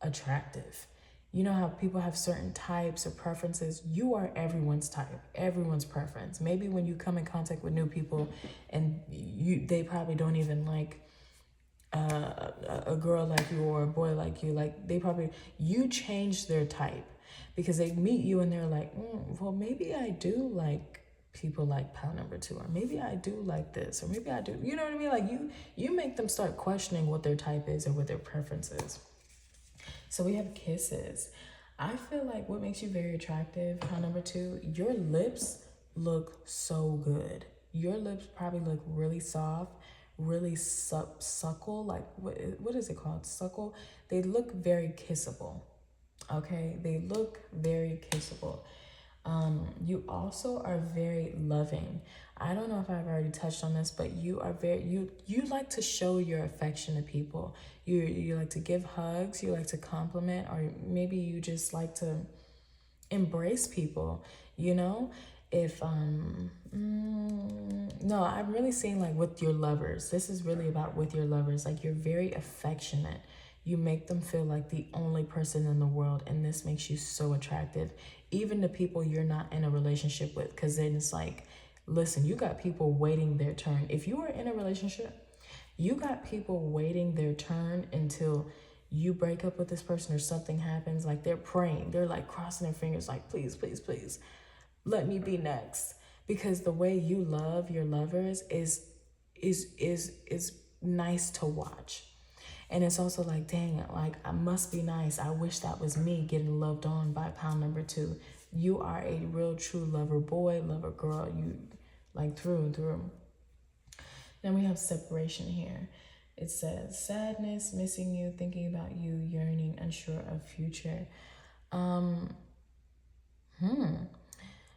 attractive. You know how people have certain types or preferences? You are everyone's type, everyone's preference. Maybe when you come in contact with new people and they probably don't even like a girl like you or a boy like you, like you change their type because they meet you and they're like, well, maybe I do like people like pound number two, or maybe I do like this, or maybe I do, you know what I mean? Like you make them start questioning what their type is or what their preference is. So we have kisses. I feel like what makes you very attractive, pound number two, your lips look so good. Your lips probably look really soft, really suckle, like what is it called? Suckle. They look very kissable. Okay, they look very kissable. You also are very loving. I don't know if I've already touched on this, but you are you like to show your affection to people. You like to give hugs, you like to compliment, or maybe you just like to embrace people, you know? If no, I'm really seeing like with your lovers. This is really about with your lovers. Like you're very affectionate. You make them feel like the only person in the world, and this makes you so attractive, even to people you're not in a relationship with, because then it's like, listen, you got people waiting their turn. If you are in a relationship, you got people waiting their turn until you break up with this person or something happens. Like they're praying, they're like crossing their fingers, like, please, please, please, let me be next. Because the way you love your lovers is nice to watch. And it's also like, dang it, like I must be nice. I wish that was me getting loved on by pound number two. You are a real true lover boy, lover girl, you like through and through. Then we have separation here. It says sadness, missing you, thinking about you, yearning, unsure of future.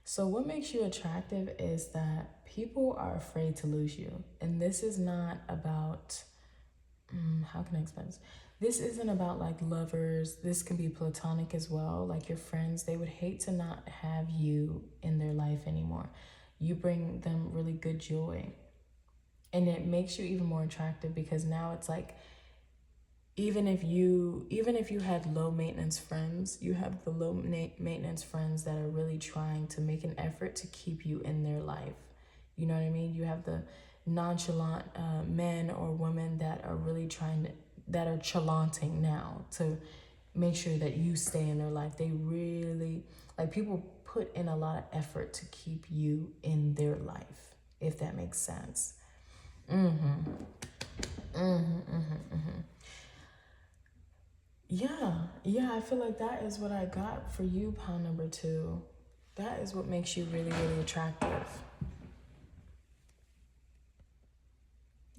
So what makes you attractive is that people are afraid to lose you. And this is not about, how can I explain this? This isn't about like lovers. This can be platonic as well. Like your friends, they would hate to not have you in their life anymore. You bring them really good joy. And it makes you even more attractive because now it's like, even if you had low maintenance friends, you have the low maintenance friends that are really trying to make an effort to keep you in their life. You know what I mean? You have the nonchalant men or women that are really that are chalanting now to make sure that you stay in their life. They really, like, people put in a lot of effort to keep you in their life, if that makes sense. Yeah, I feel like that is what I got for you, pound number two. That is what makes you really, really attractive.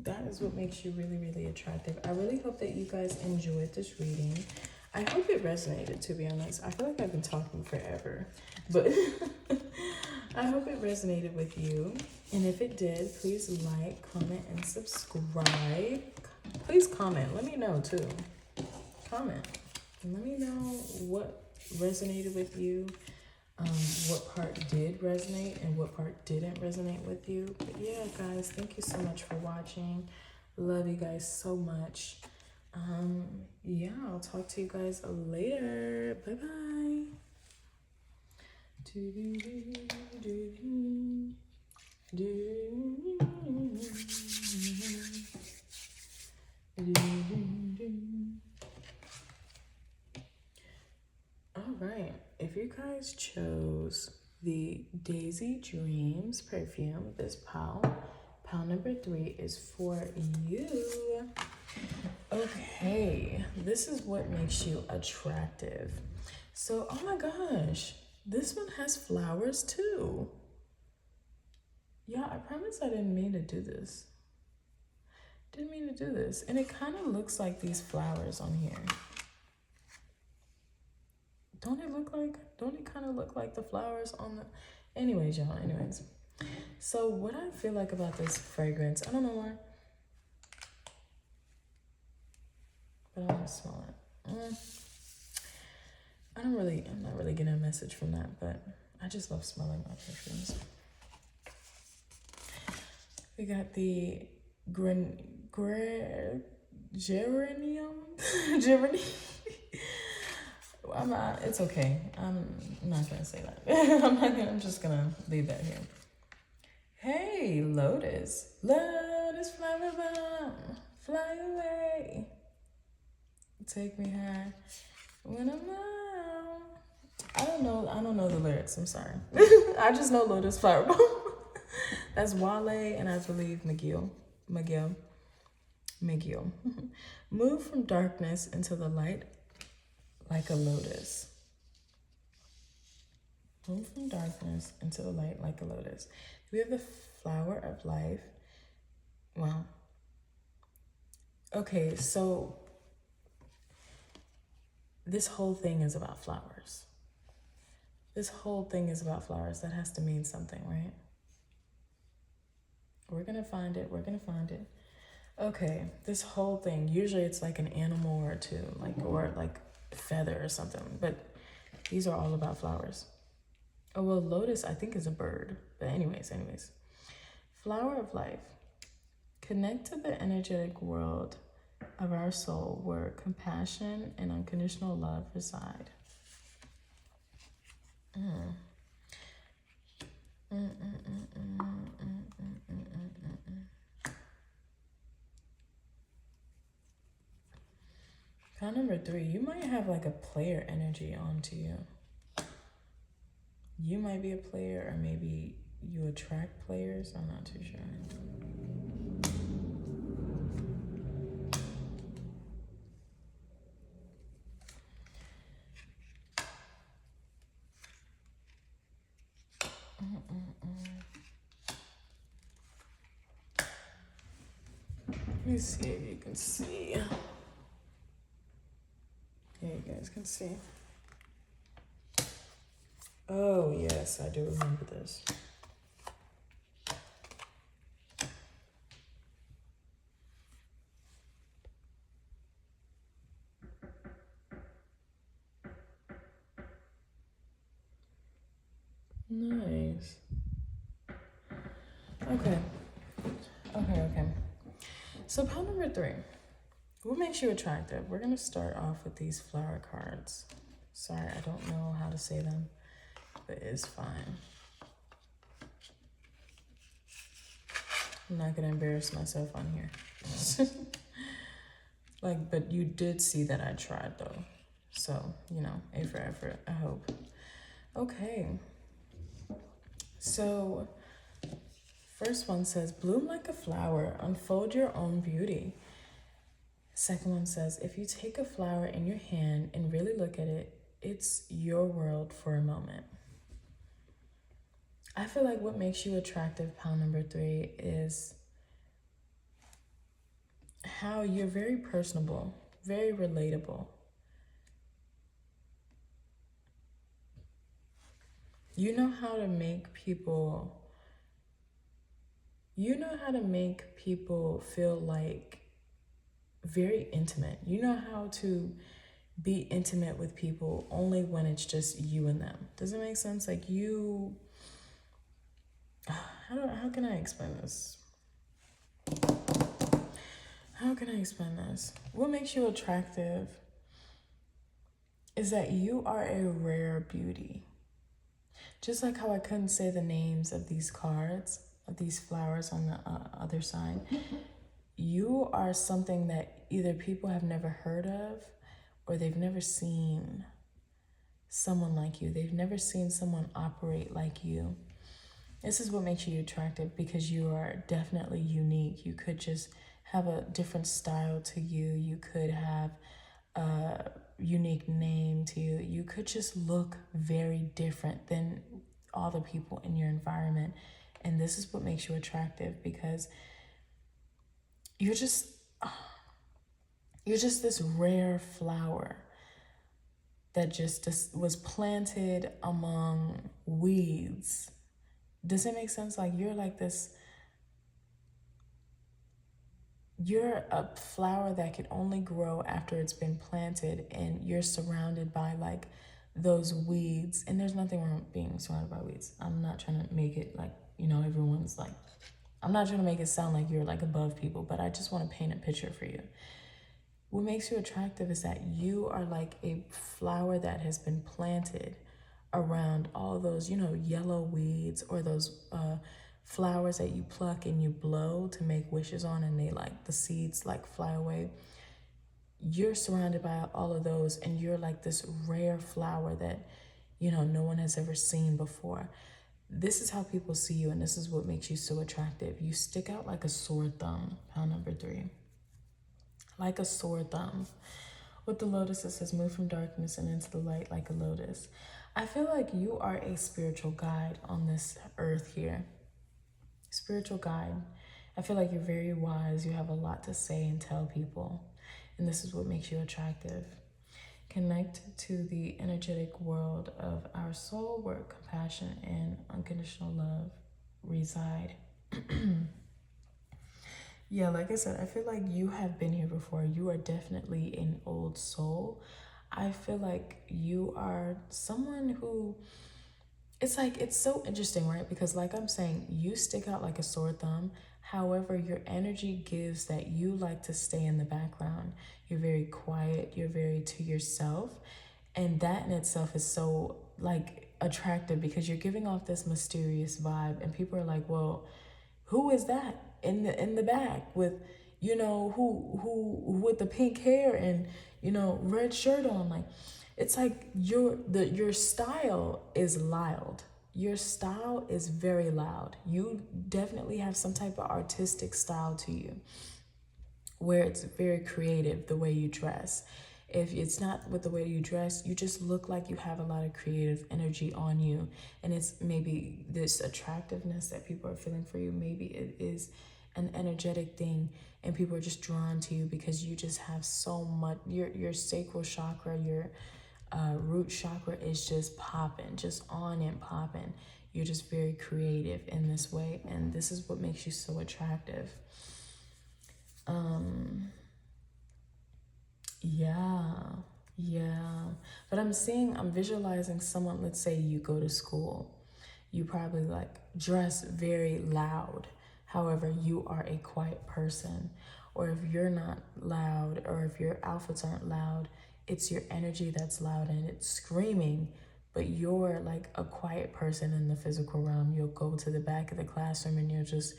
That is what makes you really, really attractive. I really hope that you guys enjoyed this reading. I hope it resonated, to be honest. I feel like I've been talking forever, but I hope it resonated with you. And if it did, please like, comment, and subscribe. Please comment. Let me know, too. Comment. Let me know what resonated with you, what part did resonate and what part didn't resonate with you. But yeah, guys, thank you so much for watching. Love you guys so much. Yeah, I'll talk to you guys later. Bye-bye. guys chose the Daisy Dreams perfume, this pal. Pal number 3 is for you. Okay, this is what makes you attractive. So, oh my gosh, this one has flowers too. Yeah, I promise I didn't mean to do this. Didn't mean to do this. And it kind of looks like these flowers on here. Don't it kind of look like the flowers on the... Anyways, y'all, anyways. So what I feel like about this fragrance, I don't know why, but I want to smell it. I'm not really getting a message from that, but I just love smelling my perfumes. We got the geranium. It's okay. I'm not gonna say that. I'm just gonna leave that here. Hey, Lotus. Lotus flower bomb. Fly away. Take me high when I'm out. I don't know the lyrics. I'm sorry. I just know Lotus flower bomb. That's Wale and I believe Miguel. Move from darkness into the light like a lotus. Move from darkness into the light like a lotus. We have the flower of life. Wow. Okay, so this whole thing is about flowers. This whole thing is about flowers. That has to mean something, right? We're gonna find it. Okay, this whole thing, usually it's like an animal or two, or feather or something, but these are all about flowers. Oh, well, lotus, I think, is a bird. But anyways. Flower of life. Connect to the energetic world of our soul where compassion and unconditional love reside. Pile number 3, you might have like a player energy onto you. You might be a player, or maybe you attract players. I'm not too sure. Let me see if you can see. Yeah, you guys can see. Oh, yes, I do remember this. Nice. Okay. So pile number 3. What makes you attractive? We're going to start off with these flower cards. Sorry, I don't know how to say them, but it's fine. I'm not going to embarrass myself on here. But you did see that I tried, though. So, A for effort, I hope. Okay. So, first one says, bloom like a flower, unfold your own beauty. Second one says, if you take a flower in your hand and really look at it, it's your world for a moment. I feel like what makes you attractive, pile number 3, is how you're very personable, very relatable. You know how to make people feel like very intimate. You know how to be intimate with people only when it's just you and them. Does it make sense? Like you, how can I explain this? What makes you attractive is that you are a rare beauty. Just like how I couldn't say the names of these cards, of these flowers on the other side, you are something that either people have never heard of or they've never seen. someone like you. They've never seen someone operate like you. This is what makes you attractive, because you are definitely unique. You could just have a different style to you. You could have a unique name to you. You could just look very different than all the people in your environment. And this is what makes you attractive, because you're just this rare flower that just was planted among weeds. Does it make sense? Like, you're like this, you're a flower that can only grow after it's been planted, and you're surrounded by like those weeds. And there's nothing wrong with being surrounded by weeds. I'm not trying to make it like, everyone's like, I'm not trying to make it sound like you're like above people, but I just want to paint a picture for you. What makes you attractive is that you are like a flower that has been planted around all those, yellow weeds, or those flowers that you pluck and you blow to make wishes on, and they like, the seeds like fly away. You're surrounded by all of those, and you're like this rare flower that, no one has ever seen before. This is how people see you, and this is what makes you so attractive. You stick out like a sore thumb. Pound number 3. Like a sore thumb. With the lotus, it says, move from darkness and into the light like a lotus. I feel like you are a spiritual guide on this earth here. Spiritual guide. I feel like you're very wise. You have a lot to say and tell people. And this is what makes you attractive. Connect to the energetic world of our soul, where compassion and unconditional love reside. Yeah, like I said, I feel like you have been here before. You are definitely an old soul. I feel like you are someone who, it's like, it's so interesting, right? Because like I'm saying, you stick out like a sore thumb. However, your energy gives that you like to stay in the background. You're very quiet. You're very to yourself. And that in itself is so like attractive, because you're giving off this mysterious vibe, and people are like, well, who is that in the back with, who with the pink hair and, red shirt on? Like, it's like your style is loud. Your style is very loud. You definitely have some type of artistic style to you, where it's very creative, the way you dress. If it's not with the way you dress, you just look like you have a lot of creative energy on you. And it's maybe this attractiveness that people are feeling for you. Maybe it is an energetic thing, and people are just drawn to you because you just have so much. Your sacral chakra, your root chakra is just popping, just on and popping. You're just very creative in this way, and this is what makes you so attractive. Yeah. But I'm visualizing someone, let's say you go to school. You probably like dress very loud. However, you are a quiet person. Or if you're not loud, or if your outfits aren't loud, it's your energy that's loud and it's screaming. But you're like a quiet person in the physical realm. You'll go to the back of the classroom and you'll just,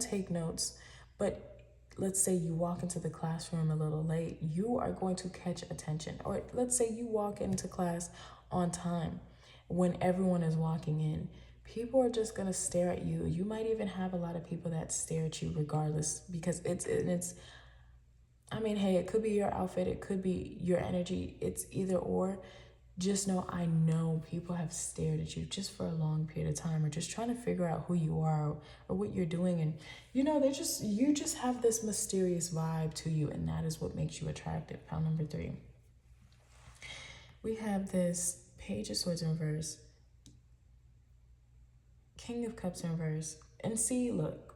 take notes. But let's say you walk into the classroom a little late, you are going to catch attention. Or let's say you walk into class on time when everyone is walking in. People are just going to stare at you. You might even have a lot of people that stare at you regardless, because it's I mean, hey, it could be your outfit, it could be your energy. It's either or. Just know, I know people have stared at you just for a long period of time, or just trying to figure out who you are or what you're doing. And, you just have this mysterious vibe to you, and that is what makes you attractive. Pound number 3. We have this Page of Swords in reverse, King of Cups in reverse. And see, look,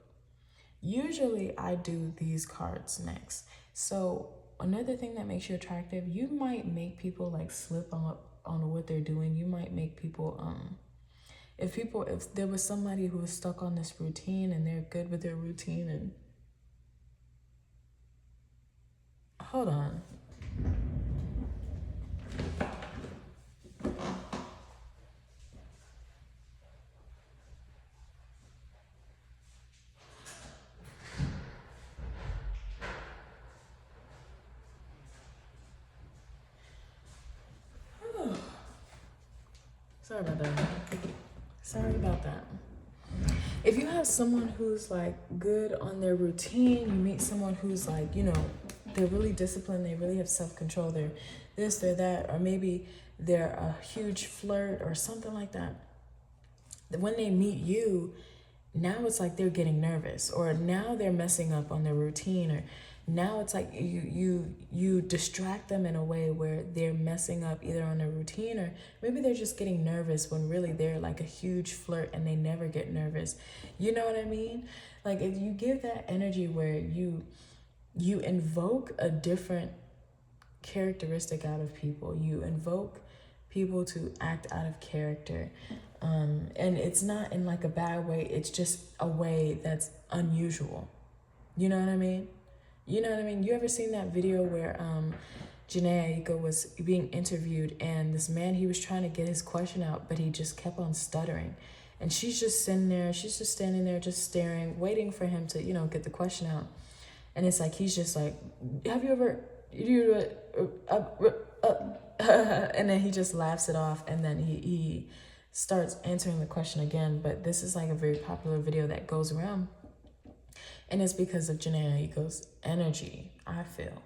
usually I do these cards next. So another thing that makes you attractive, you might make people like slip up on what they're doing. You might make people if there was somebody who was stuck on this routine and they're good with their routine, and hold on. Sorry about that. Sorry about that. If you have someone who's like good on their routine, you meet someone who's like, you know, they're really disciplined, they really have self-control, they're this, they're that, or maybe they're a huge flirt or something like that. When they meet you, now it's like they're getting nervous, or now they're messing up on their routine, or now it's like you distract them in a way where they're messing up either on their routine, or maybe they're just getting nervous when really they're like a huge flirt and they never get nervous. You know what I mean? Like if you give that energy where you invoke a different characteristic out of people, you invoke people to act out of character, and it's not in like a bad way, it's just a way that's unusual. You know what I mean? You know what I mean? You ever seen that video where Janae Aiko was being interviewed, and this man, he was trying to get his question out, but he just kept on stuttering, and she's just sitting there, she's just standing there just staring, waiting for him to, you know, get the question out. And it's like he's just like, have you ever and then he just laughs it off, and then he starts answering the question again. But this is like a very popular video that goes around, and it's because of Janae Aiko's energy. I feel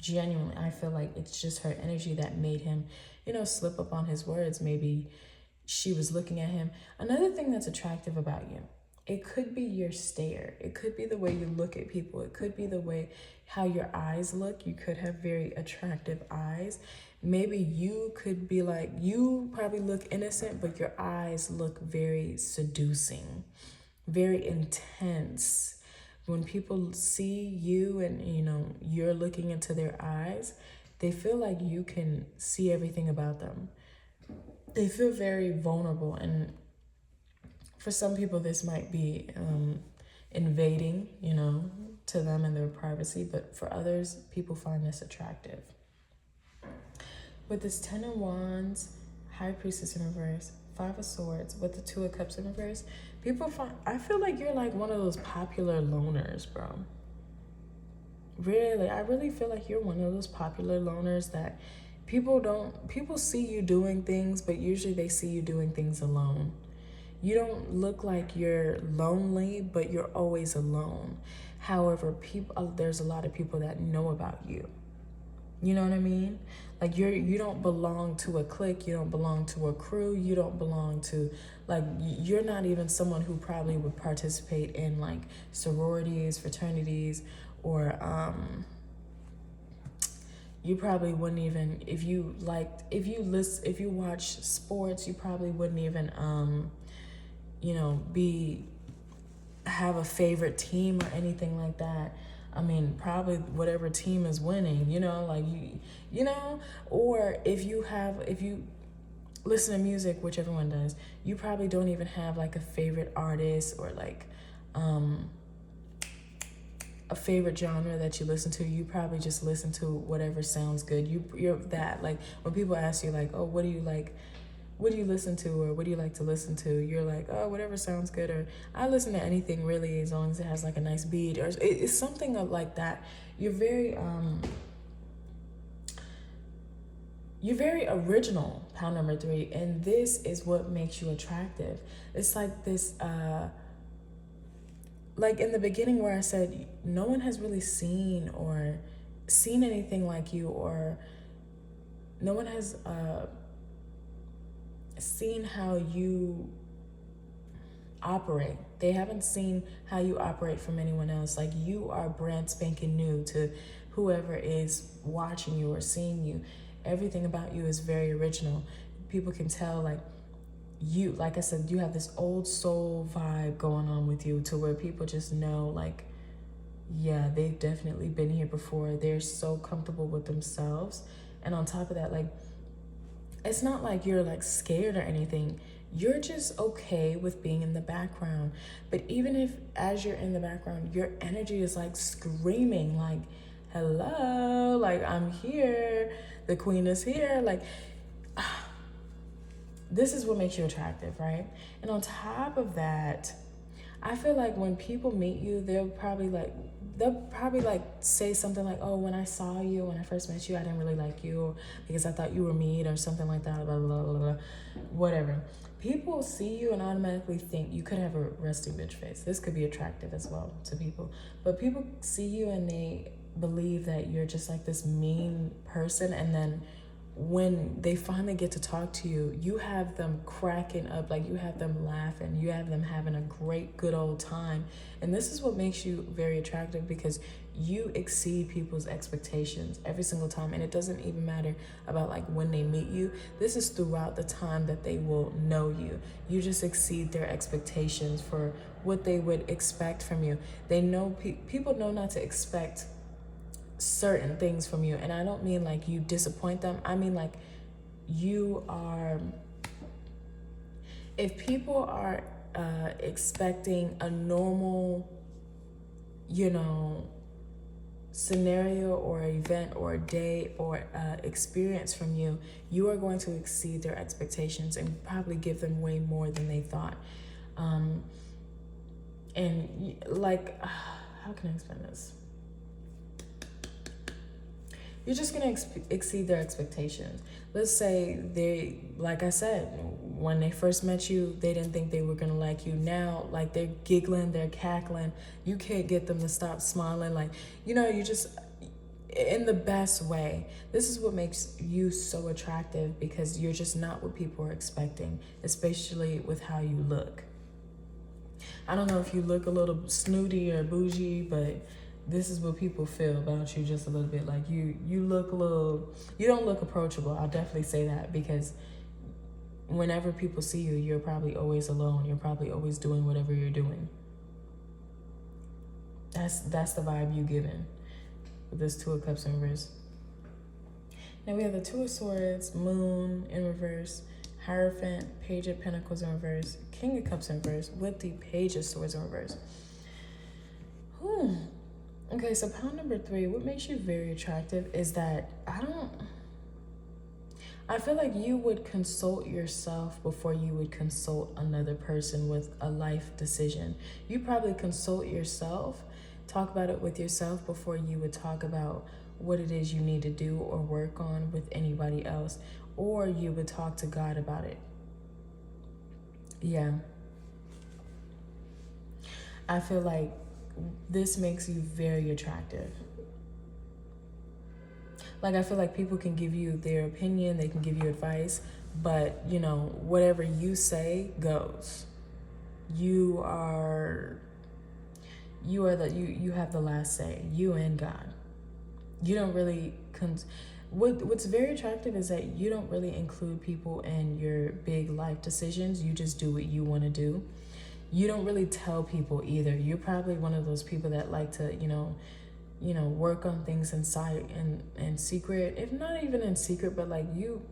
genuinely, I feel like it's just her energy that made him, you know, slip up on his words. Maybe she was looking at him. Another thing that's attractive about you, it could be your stare, it could be the way you look at people, it could be the way how your eyes look. You could have very attractive eyes. Maybe you could be like, you probably look innocent, but your eyes look very seducing, very intense. When people see you and, you know, you're looking into their eyes, they feel like you can see everything about them. They feel very vulnerable, and for some people this might be invading, you know, to them and their privacy, but for others, people find this attractive. With this 10 of Wands, High Priestess in reverse, 5 of Swords, with the 2 of Cups in reverse, people find, I feel like you're like one of those popular loners, bro. Really, I really feel like you're one of those popular loners that people see you doing things, but usually they see you doing things alone. You don't look like you're lonely, but you're always alone. However, there's a lot of people that know about you. You know what I mean? Like you don't belong to a clique, you don't belong to a crew, you don't belong to, like, you're not even someone who probably would participate in like sororities, fraternities, or you probably wouldn't even, if you watch sports, you probably wouldn't even you know, have a favorite team or anything like that. I mean, probably whatever team is winning, you know, like you know, or if you listen to music, which everyone does, you probably don't even have like a favorite artist or like a favorite genre that you listen to. You probably just listen to whatever sounds good. You're that, like, when people ask you like, oh, what do you like? What do you listen to, or what do you like to listen to? You're like, oh, whatever sounds good, or I listen to anything really as long as it has like a nice beat, or it's something like that. You're very original, pound number 3, and this is what makes you attractive. It's like this, like in the beginning where I said no one has really seen anything like you, or no one has seen how you operate. They haven't seen how you operate from anyone else. Like, you are brand spanking new to whoever is watching you or seeing you. Everything about you is very original. People can tell, like, you, like I said, you have this old soul vibe going on with you, to where people just know, like, yeah, they've definitely been here before. They're so comfortable with themselves. And on top of that, like, it's not like you're like scared or anything. You're just okay with being in the background. But even if as you're in the background, your energy is like screaming, like, hello, like, I'm here, the queen is here, like, this is what makes you attractive, right? And on top of that, I feel like when people meet you, they'll probably like say something like, oh, when I saw you, when I first met you, I didn't really like you because I thought you were mean or something like that, blah, blah, blah, blah, whatever. People see you and automatically think you could have a rusty bitch face. This could be attractive as well to people. But people see you and they believe that you're just like this mean person, and then when they finally get to talk to you, you have them cracking up, like you have them laughing, you have them having a great good old time. And this is what makes you very attractive, because you exceed people's expectations every single time. And it doesn't even matter about like when they meet you. This is throughout the time that they will know you. You just exceed their expectations for what they would expect from you. They know people know not to expect certain things from you, and I don't mean like you disappoint them. I mean like you are, if people are expecting a normal, you know, scenario or event or day or experience from you, you are going to exceed their expectations and probably give them way more than they thought. And like, how can I explain this? You're just going to exceed their expectations. Let's say they, like I said, when they first met you, they didn't think they were going to like you. Now, like, they're giggling, they're cackling. You can't get them to stop smiling. Like, you know, you just, in the best way. This is what makes you so attractive, because you're just not what people are expecting, especially with how you look. I don't know if you look a little snooty or bougie, but this is what people feel about you just a little bit. Like you look a little, you don't look approachable. I'll definitely say that, because whenever people see you, you're probably always alone. You're probably always doing whatever you're doing. That's the vibe you given with this Two of Cups in reverse. Now we have the Two of Swords, Moon in reverse, Hierophant, Page of Pentacles in reverse, King of Cups in reverse, with the Page of Swords in reverse. Okay, so pound number 3, what makes you very attractive is that I feel like you would consult yourself before you would consult another person with a life decision. You probably consult yourself, talk about it with yourself before you would talk about what it is you need to do or work on with anybody else, or you would talk to God about it. Yeah. I feel like this makes you very attractive. Like, I feel like people can give you their opinion, they can give you advice, but, you know, whatever you say goes. You have the last say, you and God. You don't really, what's very attractive is that you don't really include people in your big life decisions. You just do what you want to do. You don't really tell people either. You're probably one of those people that like to, you know, work on things inside and secret. If not even in secret, but like you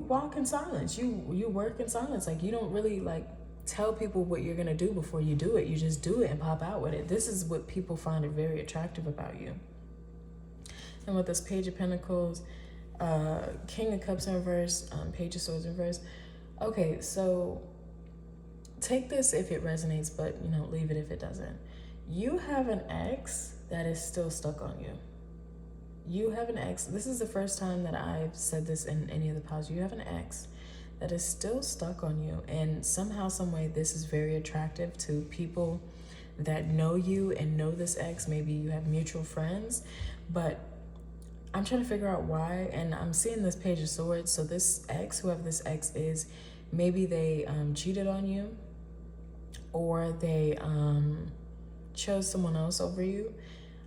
walk in silence. You work in silence. Like, you don't really like tell people what you're gonna do before you do it. You just do it and pop out with it. This is what people find it very attractive about you. And with this Page of Pentacles, King of Cups in reverse, Page of Swords in reverse. Okay, so take this if it resonates, but, you know, leave it if it doesn't. You have an ex that is still stuck on you. You have an ex. This is the first time that I've said this in any of the pods. You have an ex that is still stuck on you. And somehow, some way, this is very attractive to people that know you and know this ex. Maybe you have mutual friends, but I'm trying to figure out why. And I'm seeing this Page of Swords. So this ex, whoever this ex is, maybe they cheated on you, or they chose someone else over you.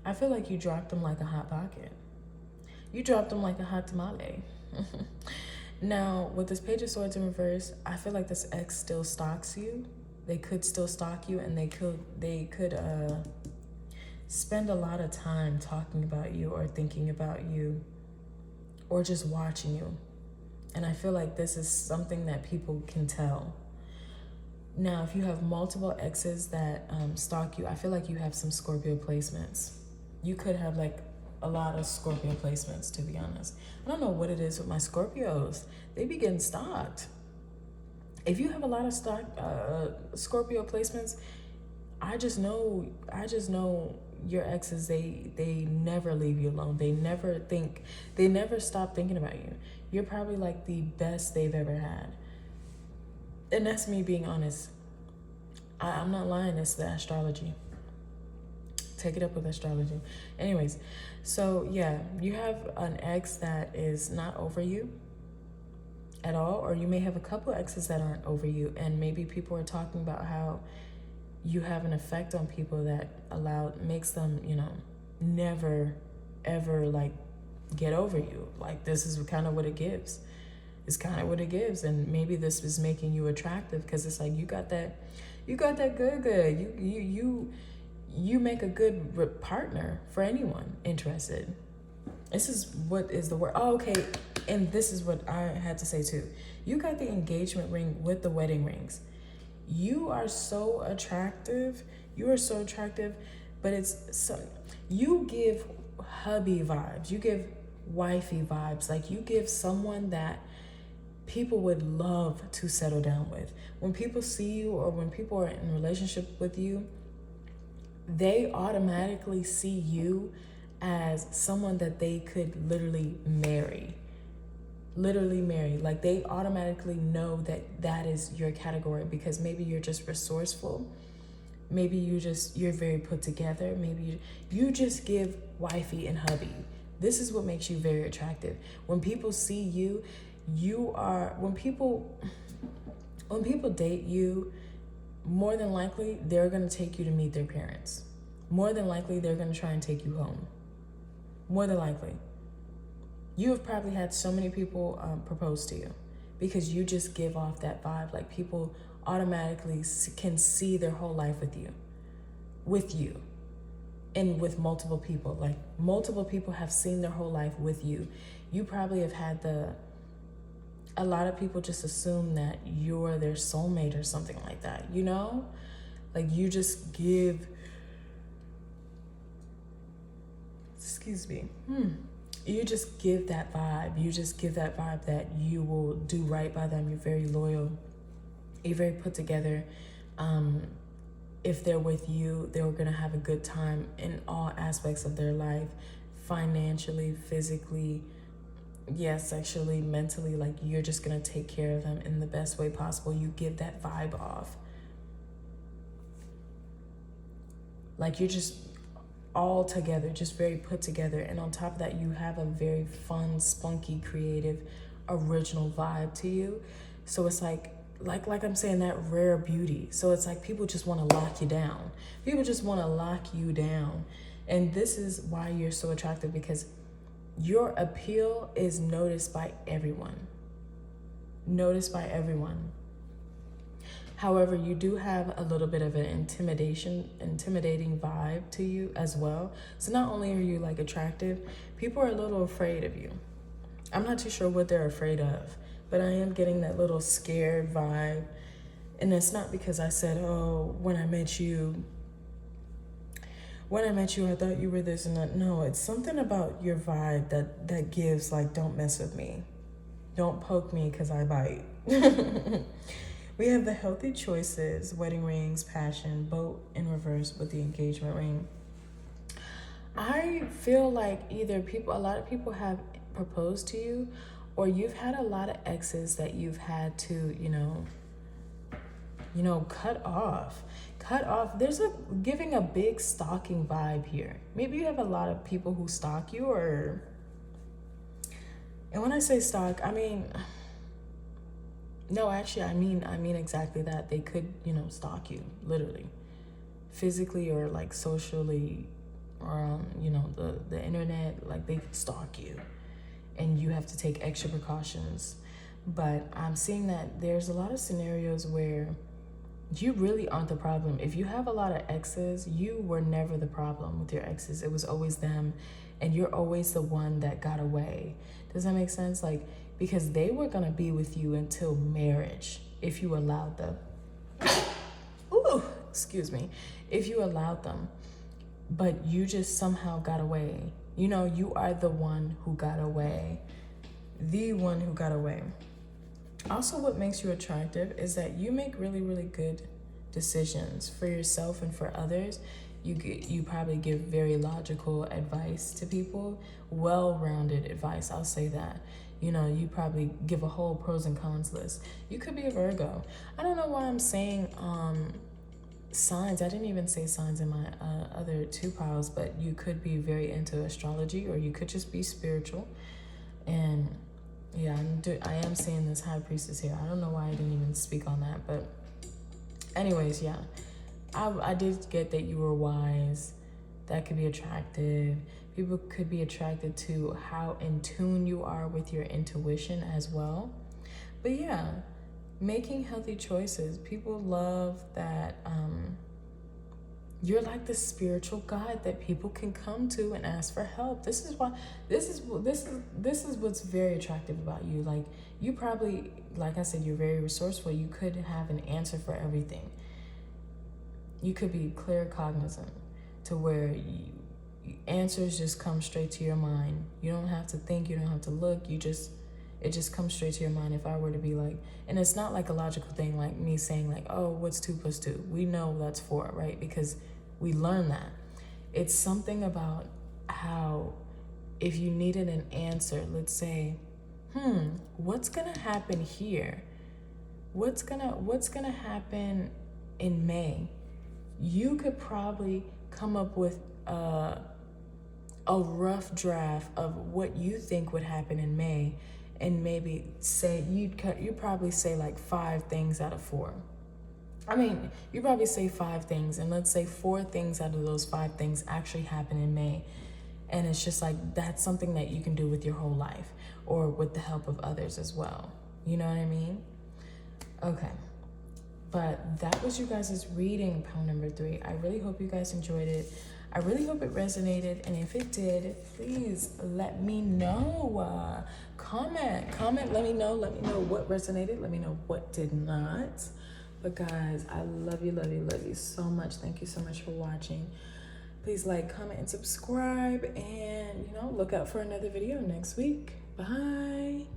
I feel like you dropped them like a hot pocket. You dropped them like a hot tamale. Now, with this Page of Swords in reverse, I feel like this ex still stalks you. They could still stalk you, and they could spend a lot of time talking about you or thinking about you or just watching you. And I feel like this is something that people can tell. Now, if you have multiple exes that stalk you, I feel like you have some Scorpio placements. You could have like a lot of Scorpio placements, to be honest. I don't know what it is with my Scorpios. They be getting stalked. If you have a lot of stock Scorpio placements, I just know your exes, they never leave you alone. They never stop thinking about you. You're probably like the best they've ever had. And that's me being honest. I'm not lying, it's the astrology. Take it up with astrology. Anyways, so yeah, you have an ex that is not over you at all, or you may have a couple exes that aren't over you, and maybe people are talking about how you have an effect on people that makes them, never ever like get over you. Like, this is kind of what it gives. It's kind of what it gives. And maybe this is making you attractive because it's like you got that good. You make a good partner for anyone interested. This is what is the word. Oh, okay. And this is what I had to say too. You got the engagement ring with the wedding rings. You are so attractive. You are so attractive, but you give hubby vibes. You give wifey vibes. Like, you give someone that people would love to settle down with. When people see you, or when people are in a relationship with you, they automatically see you as someone that they could literally marry. Like, they automatically know that is your category, because maybe you're just resourceful. Maybe you're very put together. Maybe you just give wifey and hubby. This is what makes you very attractive. When people see you, when people date you, more than likely they're going to take you to meet their parents. More than likely they're going to try and take you home. More than likely. You have probably had so many people propose to you because you just give off that vibe. Like, people automatically can see their whole life with you, and with multiple people. Like, multiple people have seen their whole life with you. You probably have had a lot of people just assume that you're their soulmate or something like that, Like, you just give, you just give that vibe. You just give that vibe that you will do right by them. You're very loyal. You're very put together. If they're with you, they're going to have a good time in all aspects of their life, financially, physically, sexually, mentally. Like, you're just going to take care of them in the best way possible. You give that vibe off. Like, you're just all together, just very put together. And on top of that, you have a very fun, spunky, creative, original vibe to you. So it's like I'm saying, that rare beauty. So it's like people just want to lock you down. People just want to lock you down. And this is why you're so attractive, because your appeal is noticed by everyone. However, you do have a little bit of an intimidating vibe to you as well. So not only are you like attractive, people are a little afraid of you. I'm not too sure what they're afraid of, but I am getting that little scared vibe. And it's not because I said, oh, when I met you, I thought you were this and that. No, it's something about your vibe that gives, like, don't mess with me. Don't poke me because I bite. We have the healthy choices, wedding rings, passion, boat in reverse with the engagement ring. I feel like either a lot of people have proposed to you, or you've had a lot of exes that you've had to, cut off. There's giving a big stalking vibe here. Maybe you have a lot of people who stalk you, and when I say stalk, I mean, no, actually, I mean exactly that. They could, stalk you, literally, physically, or like socially, or on, the internet. Like, they could stalk you, and you have to take extra precautions. But I'm seeing that there's a lot of scenarios where you really aren't the problem. If you have a lot of exes, you were never the problem with your exes. It was always them, and you're always the one that got away. Does that make sense? Like, because they were gonna be with you until marriage, if you allowed them. Ooh, excuse me. If you allowed them, but you just somehow got away. You are the one who got away. The one who got away. Also, what makes you attractive is that you make really, really good decisions for yourself and for others. You probably give very logical advice to people, well-rounded advice, I'll say that. You know, you probably give a whole pros and cons list. You could be a Virgo. I don't know why I'm saying signs. I didn't even say signs in my other two piles, but you could be very into astrology, or you could just be spiritual. And yeah, I am seeing this High Priestess here. I don't know why I didn't even speak on that, but anyways, yeah. I did get that you were wise. That could be attractive. People could be attracted to how in tune you are with your intuition as well. But yeah, making healthy choices. People love that you're like the spiritual guide that people can come to and ask for help. This is what's very attractive about you. Like, you probably, like I said, you're very resourceful. You could have an answer for everything. You could be claircognizant to where answers just come straight to your mind. You don't have to think, you don't have to look, it just comes straight to your mind. If I were to be like, and it's not like a logical thing like me saying like, oh, what's 2 + 2? We know that's 4, right? Because we learn that. It's something about how if you needed an answer, let's say, what's gonna happen here? What's gonna happen in May? You could probably come up with a rough draft of what you think would happen in May, and maybe say you'd probably say like 5 things out of 4. I mean, you probably say 5 things, and let's say 4 things out of those 5 things actually happen in May. And it's just like, that's something that you can do with your whole life, or with the help of others as well. You know what I mean? Okay. But that was you guys' reading, pile number 3. I really hope you guys enjoyed it. I really hope it resonated. And if it did, please let me know. Comment, let me know what resonated. Let me know what did not. But guys, I love you so much. Thank you so much for watching. Please like, comment, and subscribe. And, look out for another video next week. Bye.